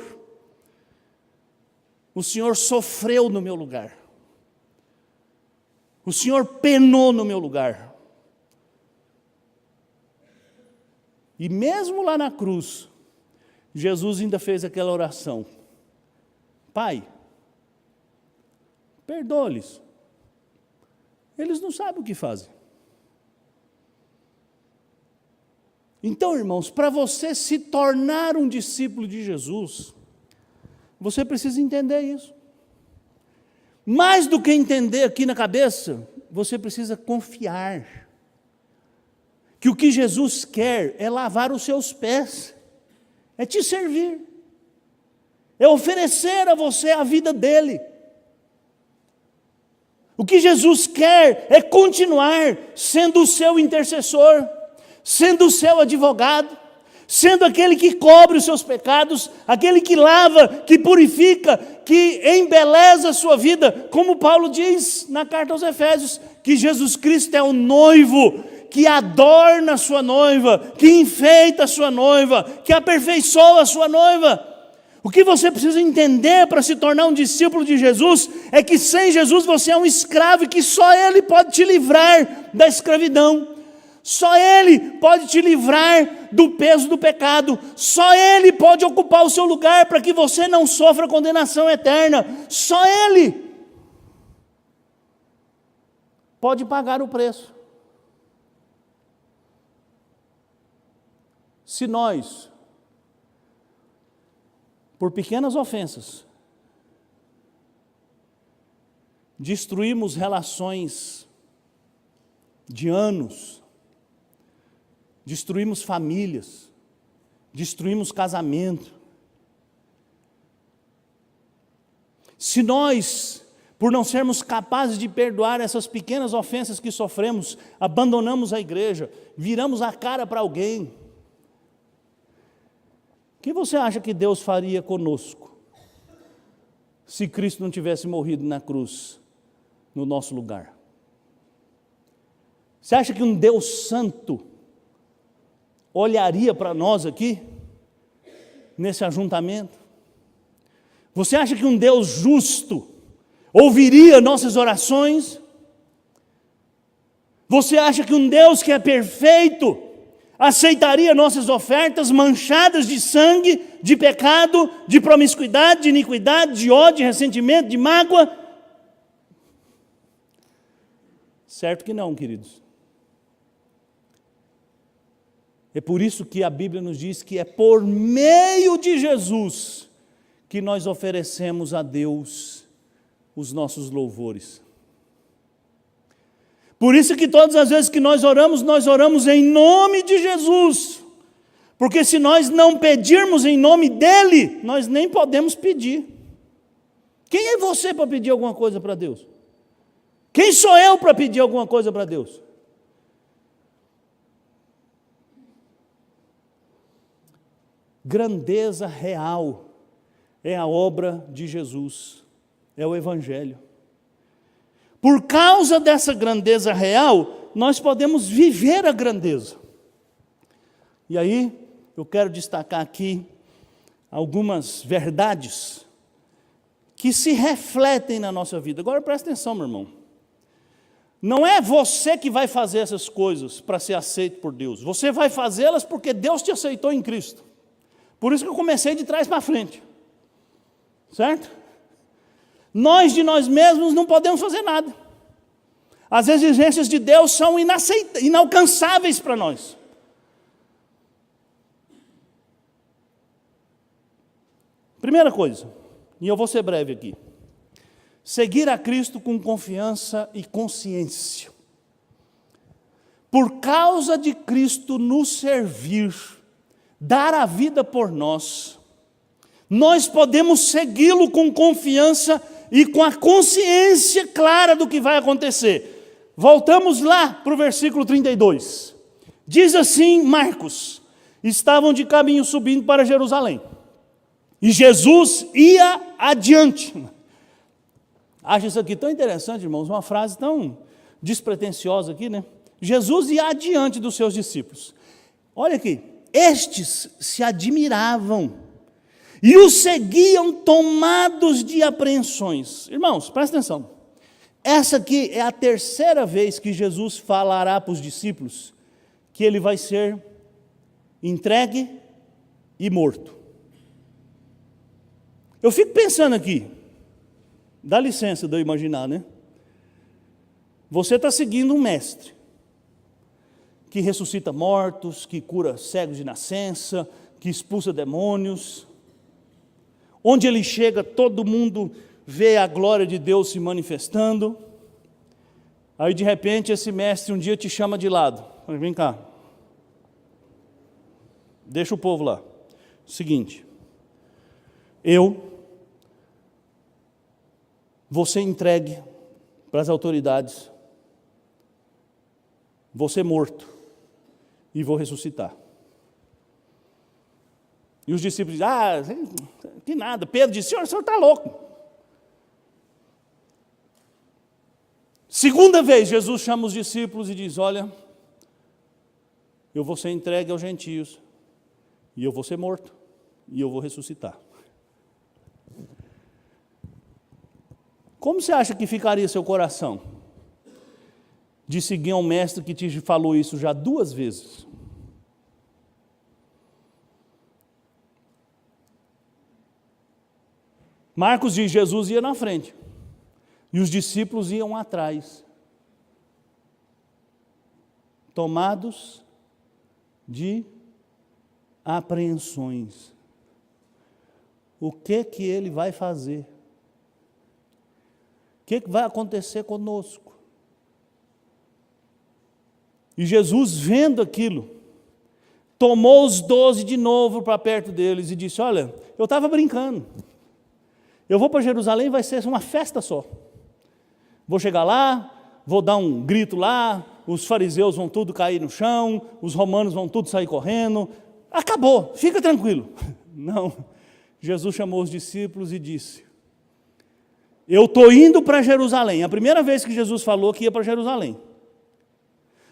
o Senhor sofreu no meu lugar. O Senhor penou no meu lugar. E mesmo lá na cruz, Jesus ainda fez aquela oração: Pai, perdoa-lhes, eles não sabem o que fazem. Então, irmãos, para você se tornar um discípulo de Jesus, você precisa entender isso. Mais do que entender aqui na cabeça, você precisa confiar que o que Jesus quer é lavar os seus pés, é te servir, é oferecer a você a vida dele. O que Jesus quer é continuar sendo o seu intercessor, sendo o seu advogado, sendo aquele que cobre os seus pecados, aquele que lava, que purifica, que embeleza a sua vida, como Paulo diz na carta aos Efésios, que Jesus Cristo é o noivo, que adorna a sua noiva, que enfeita a sua noiva, que aperfeiçoa a sua noiva. O que você precisa entender para se tornar um discípulo de Jesus é que sem Jesus você é um escravo e que só Ele pode te livrar da escravidão. Só Ele pode te livrar do peso do pecado. Só Ele pode ocupar o seu lugar para que você não sofra condenação eterna. Só Ele pode pagar o preço. Se nós, por pequenas ofensas, destruímos relações de anos, destruímos famílias, destruímos casamento. Se nós, por não sermos capazes de perdoar essas pequenas ofensas que sofremos, abandonamos a igreja, viramos a cara para alguém, o que você acha que Deus faria conosco se Cristo não tivesse morrido na cruz no nosso lugar? Você acha que um Deus santo olharia para nós aqui, nesse ajuntamento? Você acha que um Deus justo ouviria nossas orações? Você acha que um Deus que é perfeito aceitaria nossas ofertas manchadas de sangue, de pecado, de promiscuidade, de iniquidade, de ódio, de ressentimento, de mágoa? Certo que não, queridos. É por isso que a Bíblia nos diz que é por meio de Jesus que nós oferecemos a Deus os nossos louvores. Por isso que todas as vezes que nós oramos em nome de Jesus. Porque se nós não pedirmos em nome dEle, nós nem podemos pedir. Quem é você para pedir alguma coisa para Deus? Quem sou eu para pedir alguma coisa para Deus? Grandeza real é a obra de Jesus, é o Evangelho. Por causa dessa grandeza real, nós podemos viver a grandeza. E aí, eu quero destacar aqui algumas verdades que se refletem na nossa vida. Agora presta atenção, meu irmão. Não é você que vai fazer essas coisas para ser aceito por Deus. Você vai fazê-las porque Deus te aceitou em Cristo. Por isso que eu comecei de trás para frente. Certo? Nós de nós mesmos não podemos fazer nada. As exigências de Deus são inalcançáveis para nós. Primeira coisa, e eu vou ser breve aqui. Seguir a Cristo com confiança e consciência. Por causa de Cristo nos servir, dar a vida por nós, nós podemos segui-lo com confiança e com a consciência clara do que vai acontecer. Voltamos lá para o versículo 32. Diz assim Marcos: estavam de caminho subindo para Jerusalém, e Jesus ia adiante. Acho isso aqui tão interessante, irmãos, uma frase tão despretensiosa aqui, né? Jesus ia adiante dos seus discípulos. Olha aqui, estes se admiravam e o seguiam tomados de apreensões. Irmãos, presta atenção. Essa aqui é a terceira vez que Jesus falará para os discípulos que ele vai ser entregue e morto. Eu fico pensando aqui, dá licença de eu imaginar, né? Você está seguindo um mestre que ressuscita mortos, que cura cegos de nascença, que expulsa demônios. Onde ele chega, todo mundo vê a glória de Deus se manifestando. Aí de repente esse mestre um dia te chama de lado. Vem cá. Deixa o povo lá. Seguinte. Eu vou ser entregue para as autoridades. Vou ser morto. E vou ressuscitar. E os discípulos dizem, que nada. Pedro disse, o senhor está louco. Segunda vez, Jesus chama os discípulos e diz, olha, eu vou ser entregue aos gentios, e eu vou ser morto, e eu vou ressuscitar. Como você acha que ficaria seu coração de seguir um mestre que te falou isso já 2 vezes? Marcos diz, Jesus ia na frente, e os discípulos iam atrás, tomados de apreensões. O que ele vai fazer? O que vai acontecer conosco? E Jesus, vendo aquilo, tomou os 12 de novo para perto deles e disse, olha, eu estava brincando. Eu vou para Jerusalém, vai ser uma festa só. Vou chegar lá, vou dar um grito lá, os fariseus vão tudo cair no chão, os romanos vão tudo sair correndo. Acabou, fica tranquilo. Não, Jesus chamou os discípulos e disse, eu estou indo para Jerusalém. A primeira vez que Jesus falou que ia para Jerusalém.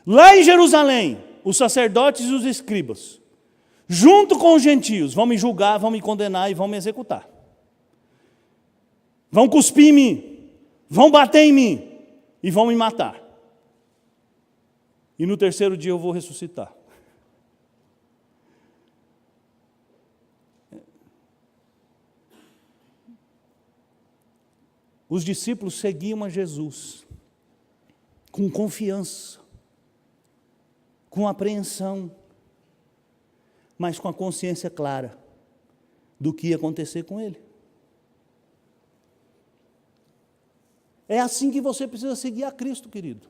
Lá em Jerusalém, os sacerdotes e os escribas, junto com os gentios, vão me julgar, vão me condenar e vão me executar. Vão cuspir em mim, vão bater em mim e vão me matar. E no 3º dia eu vou ressuscitar. Os discípulos seguiam a Jesus com confiança, com apreensão, mas com a consciência clara do que ia acontecer com ele. É assim que você precisa seguir a Cristo, querido.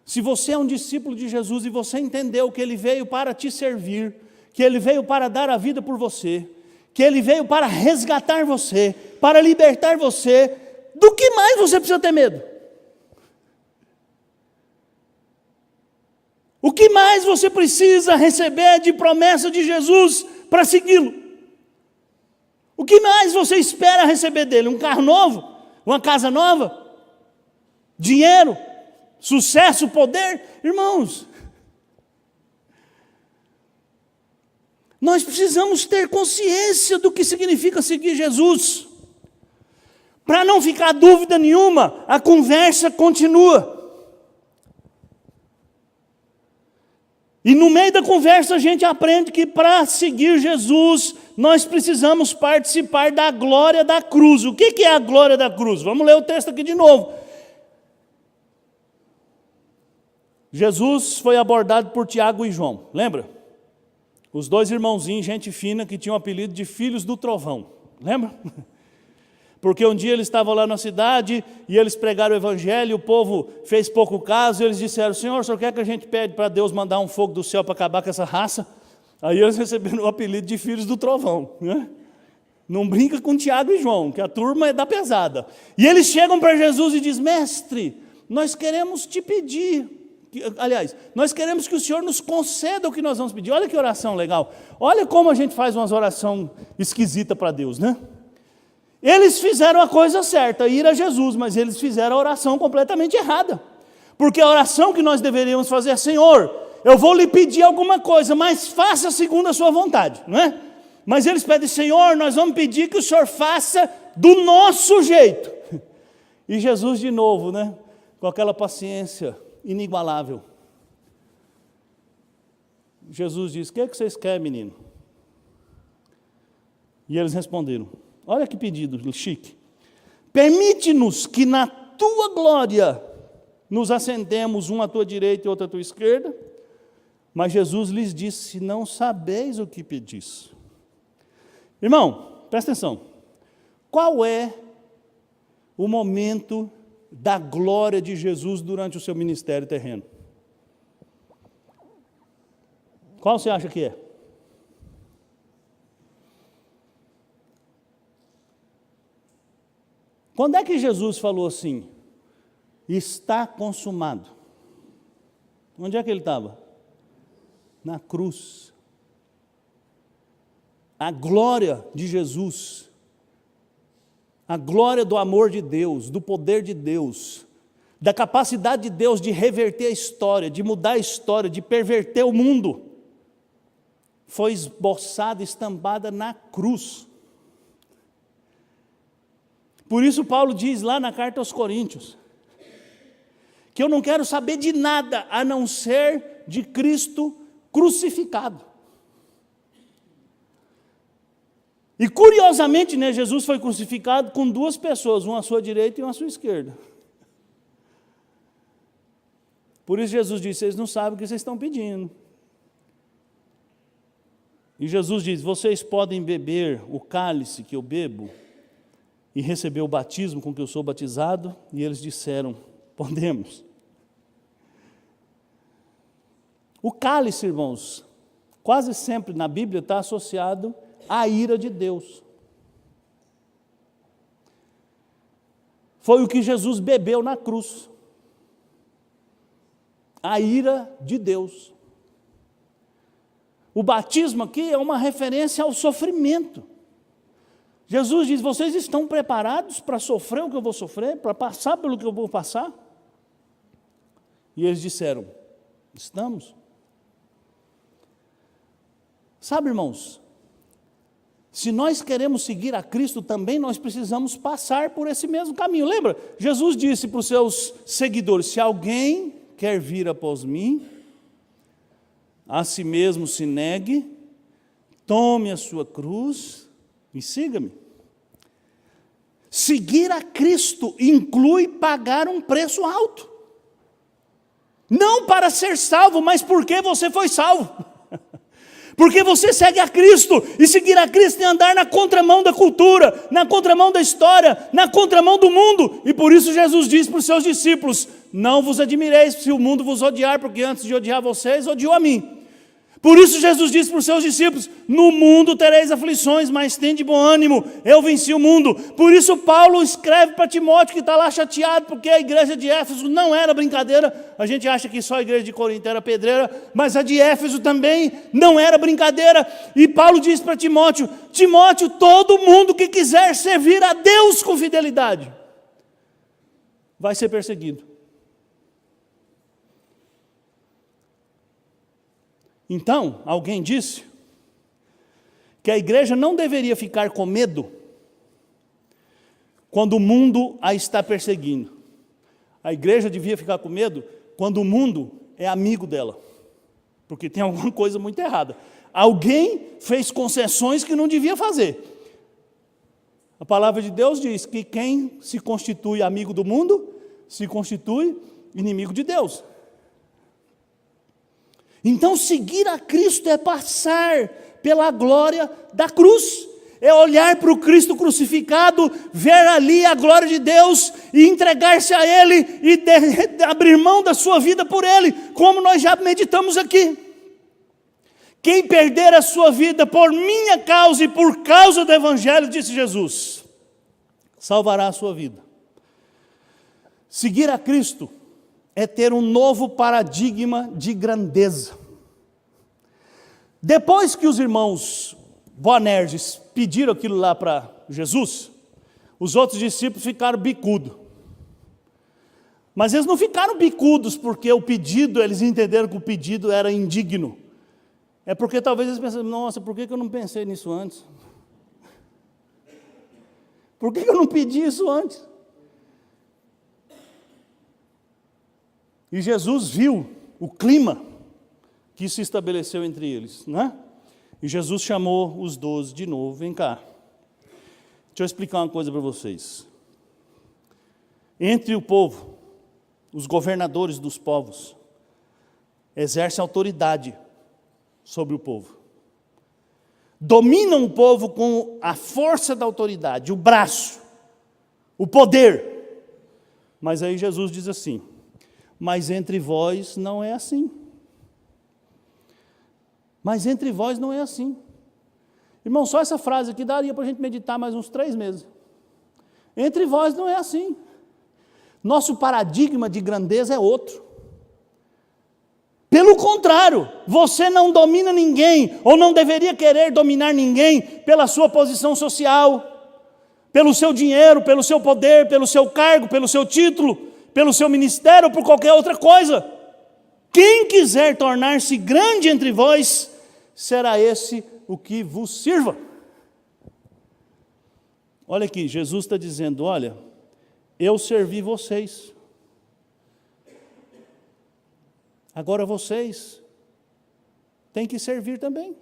Se você é um discípulo de Jesus e você entendeu que Ele veio para te servir, que Ele veio para dar a vida por você, que Ele veio para resgatar você, para libertar você, do que mais você precisa ter medo? O que mais você precisa receber de promessa de Jesus para segui-lo? O que mais você espera receber dele? Um carro novo? Uma casa nova? Dinheiro? Sucesso? Poder? Irmãos, nós precisamos ter consciência do que significa seguir Jesus. Para não ficar dúvida nenhuma, a conversa continua. E no meio da conversa a gente aprende que para seguir Jesus, nós precisamos participar da glória da cruz. O que é a glória da cruz? Vamos ler o texto aqui de novo. Jesus foi abordado por Tiago e João, lembra? Os 2 irmãozinhos, gente fina, que tinham o apelido de filhos do trovão, lembra? Porque um dia eles estavam lá na cidade e eles pregaram o evangelho, o povo fez pouco caso, e eles disseram, Senhor, o senhor quer que a gente pede para Deus mandar um fogo do céu para acabar com essa raça? Aí eles receberam o apelido de filhos do trovão, né? Não brinca com Tiago e João, que a turma é da pesada. E eles chegam para Jesus e dizem, mestre, nós queremos te pedir, nós queremos que o Senhor nos conceda o que nós vamos pedir. Olha que oração legal, olha como a gente faz umas orações esquisitas para Deus, né? Eles fizeram a coisa certa, ir a Jesus, mas eles fizeram a oração completamente errada. Porque a oração que nós deveríamos fazer é: Senhor, eu vou lhe pedir alguma coisa, mas faça segundo a sua vontade, não é? Mas eles pedem: Senhor, nós vamos pedir que o Senhor faça do nosso jeito. E Jesus de novo, né? Com aquela paciência inigualável. Jesus diz: o que é que vocês querem, menino? E eles responderam: olha que pedido chique. Permite-nos que na tua glória nos assentemos, um à tua direita e outro à tua esquerda. Mas Jesus lhes disse: não sabeis o que pedis. Irmão, presta atenção. Qual é o momento da glória de Jesus durante o seu ministério terreno? Qual você acha que é? Quando é que Jesus falou assim: está consumado? Onde é que ele estava? Na cruz. A glória de Jesus, a glória do amor de Deus, do poder de Deus, da capacidade de Deus de reverter a história, de mudar a história, de perverter o mundo, foi esboçada, estampada na cruz. Por isso Paulo diz lá na carta aos Coríntios, que eu não quero saber de nada a não ser de Cristo crucificado. E curiosamente, né, Jesus foi crucificado com duas pessoas, uma à sua direita e uma à sua esquerda. Por isso Jesus disse: vocês não sabem o que vocês estão pedindo. E Jesus diz: vocês podem beber o cálice que eu bebo e receber o batismo com que eu sou batizado? E eles disseram: podemos. O cálice, irmãos, quase sempre na Bíblia está associado à ira de Deus. Foi o que Jesus bebeu na cruz. A ira de Deus. O batismo aqui é uma referência ao sofrimento. Jesus diz: vocês estão preparados para sofrer o que eu vou sofrer, para passar pelo que eu vou passar? E eles disseram: estamos. Sabe, irmãos, se nós queremos seguir a Cristo também, nós precisamos passar por esse mesmo caminho. Lembra? Jesus disse para os seus seguidores: se alguém quer vir após mim, a si mesmo se negue, tome a sua cruz e siga-me. Seguir a Cristo inclui pagar um preço alto. Não para ser salvo, mas porque você foi salvo. Porque você segue a Cristo, e seguir a Cristo é andar na contramão da cultura, na contramão da história, na contramão do mundo. E por isso Jesus disse para os seus discípulos: não vos admireis se o mundo vos odiar, porque antes de odiar vocês, odiou a mim. Por isso Jesus disse para os seus discípulos: no mundo tereis aflições, mas tende bom ânimo, eu venci o mundo. Por isso Paulo escreve para Timóteo, que está lá chateado, porque a igreja de Éfeso não era brincadeira. A gente acha que só a igreja de Corinto era pedreira, mas a de Éfeso também não era brincadeira. E Paulo diz para Timóteo: Timóteo, todo mundo que quiser servir a Deus com fidelidade vai ser perseguido. Então, alguém disse que a igreja não deveria ficar com medo quando o mundo a está perseguindo. A igreja devia ficar com medo quando o mundo é amigo dela, porque tem alguma coisa muito errada. Alguém fez concessões que não devia fazer. A palavra de Deus diz que quem se constitui amigo do mundo, se constitui inimigo de Deus. Então, seguir a Cristo é passar pela glória da cruz, é olhar para o Cristo crucificado, ver ali a glória de Deus e entregar-se a Ele e abrir mão da sua vida por Ele, como nós já meditamos aqui. Quem perder a sua vida por minha causa e por causa do Evangelho, disse Jesus, salvará a sua vida. Seguir a Cristo é ter um novo paradigma de grandeza. Depois que os irmãos Boanerges pediram aquilo lá para Jesus, Os outros discípulos ficaram bicudos. Mas eles não ficaram bicudos porque o pedido, eles entenderam que o pedido era indigno. É porque talvez eles pensaram, nossa, por que eu não pensei nisso antes? Por que eu não pedi isso antes? E Jesus viu o clima que se estabeleceu entre eles, né? E Jesus chamou os 12 de novo, vem cá. Deixa eu explicar uma coisa para vocês. Entre o povo, os governadores dos povos exercem autoridade sobre o povo. Dominam o povo com a força da autoridade, o braço, o poder. Mas aí Jesus diz assim, mas entre vós não é assim. Mas entre vós não é assim. Irmão, só essa frase aqui daria para a gente meditar mais uns 3 meses. Entre vós não é assim. Nosso paradigma de grandeza é outro. Pelo contrário, você não domina ninguém, ou não deveria querer dominar ninguém pela sua posição social, pelo seu dinheiro, pelo seu poder, pelo seu cargo, pelo seu título, pelo seu ministério ou por qualquer outra coisa. Quem quiser tornar-se grande entre vós, será esse o que vos sirva. Olha aqui, Jesus está dizendo, olha, eu servi vocês. Agora vocês têm que servir também.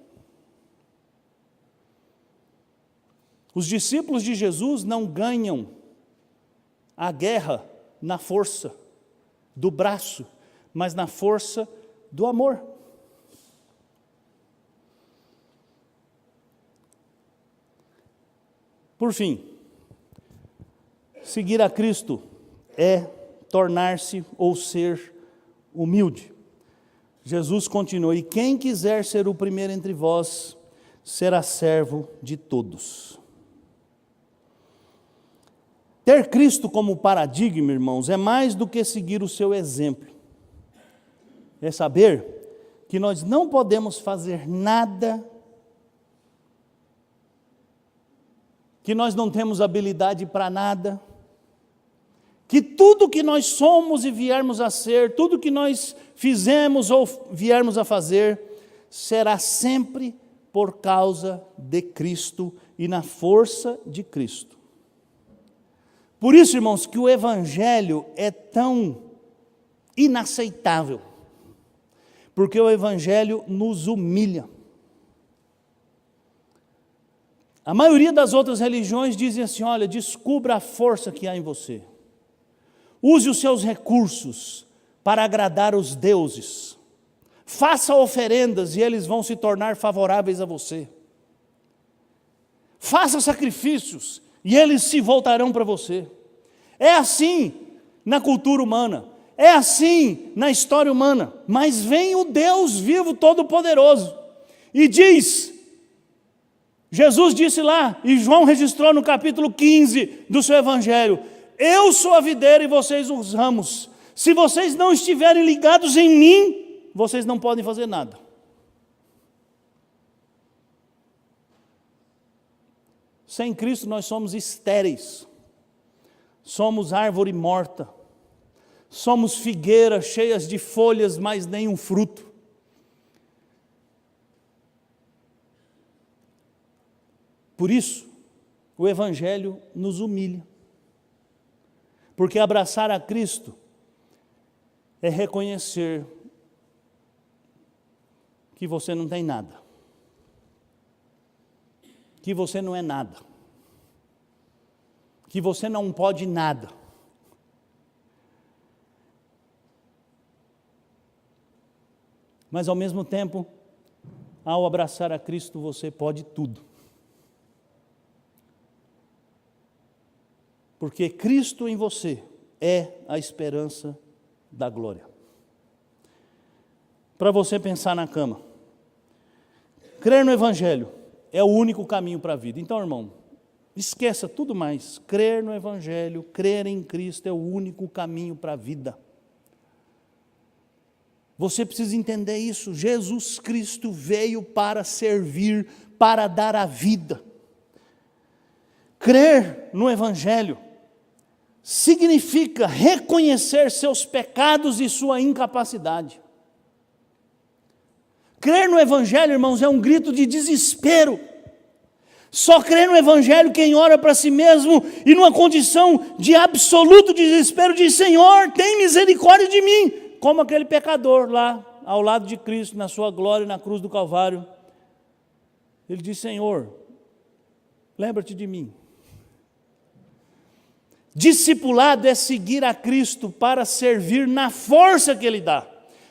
Os discípulos de Jesus não ganham a guerra na força do braço, mas na força do amor. Por fim, seguir a Cristo é tornar-se ou ser humilde. Jesus continua, e quem quiser ser o primeiro entre vós, será servo de todos. Ter Cristo como paradigma, irmãos, é mais do que seguir o seu exemplo. É saber que nós não podemos fazer nada, que nós não temos habilidade para nada, que tudo que nós somos e viermos a ser, tudo que nós fizemos ou viermos a fazer, será sempre por causa de Cristo e na força de Cristo. Por isso, irmãos, que o Evangelho é tão inaceitável, porque o Evangelho nos humilha. A maioria das outras religiões dizem assim, olha, descubra a força que há em você. Use os seus recursos para agradar os deuses. Faça oferendas e eles vão se tornar favoráveis a você. Faça sacrifícios e eles se voltarão para você. É assim na cultura humana, é assim na história humana. Mas vem o Deus vivo todo-poderoso e diz, Jesus disse lá, e João registrou no capítulo 15 do seu Evangelho, eu sou a videira e vocês os ramos. Se vocês não estiverem ligados em mim, vocês não podem fazer nada. Sem Cristo nós somos estéreis. Somos árvore morta. Somos figueiras cheias de folhas, mas nenhum fruto. Por isso, o Evangelho nos humilha. Porque abraçar a Cristo é reconhecer que você não tem nada. Que você não é nada. Que você não pode nada. Mas ao mesmo tempo, ao abraçar a Cristo, você pode tudo. Porque Cristo em você é a esperança da glória. Para você pensar na cama, crer no Evangelho é o único caminho para a vida. Então, irmão, esqueça tudo mais. Crer no Evangelho, crer em Cristo é o único caminho para a vida. Você precisa entender isso. Jesus Cristo veio para servir, para dar a vida. Crer no Evangelho significa reconhecer seus pecados e sua incapacidade. Crer no Evangelho, irmãos, é um grito de desespero. Só crê no Evangelho quem ora para si mesmo e numa condição de absoluto desespero diz: Senhor, tem misericórdia de mim, como aquele pecador lá ao lado de Cristo, na sua glória, na cruz do Calvário. Ele diz: Senhor, lembra-te de mim. Discipulado é seguir a Cristo para servir na força que Ele dá.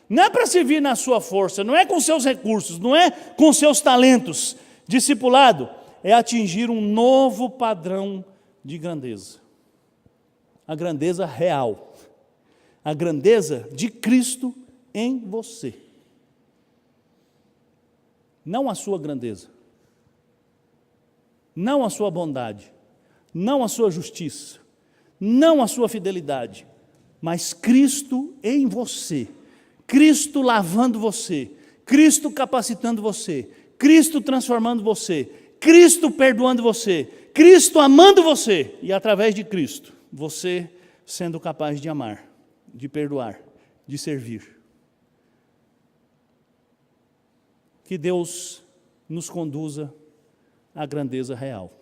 Não é para servir na sua força, não é com seus recursos, não é com seus talentos. Discipulado é atingir um novo padrão de grandeza. A grandeza real. A grandeza de Cristo em você. Não a sua grandeza. Não a sua bondade. Não a sua justiça. Não a sua fidelidade. Mas Cristo em você. Cristo lavando você. Cristo capacitando você. Cristo transformando você. Cristo perdoando você, Cristo amando você, e através de Cristo, você sendo capaz de amar, de perdoar, de servir. Que Deus nos conduza à grandeza real.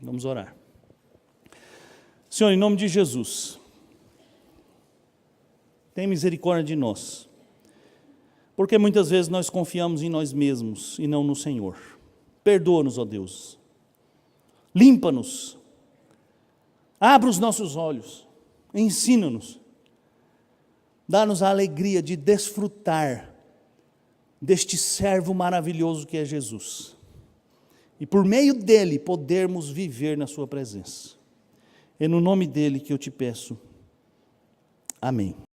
Vamos orar. Senhor, em nome de Jesus, tem misericórdia de nós, porque muitas vezes nós confiamos em nós mesmos e não no Senhor. Perdoa-nos, ó Deus, limpa-nos, abre os nossos olhos, ensina-nos, dá-nos a alegria de desfrutar deste servo maravilhoso que é Jesus, e por meio dele podermos viver na sua presença. É no nome dele que eu te peço, amém.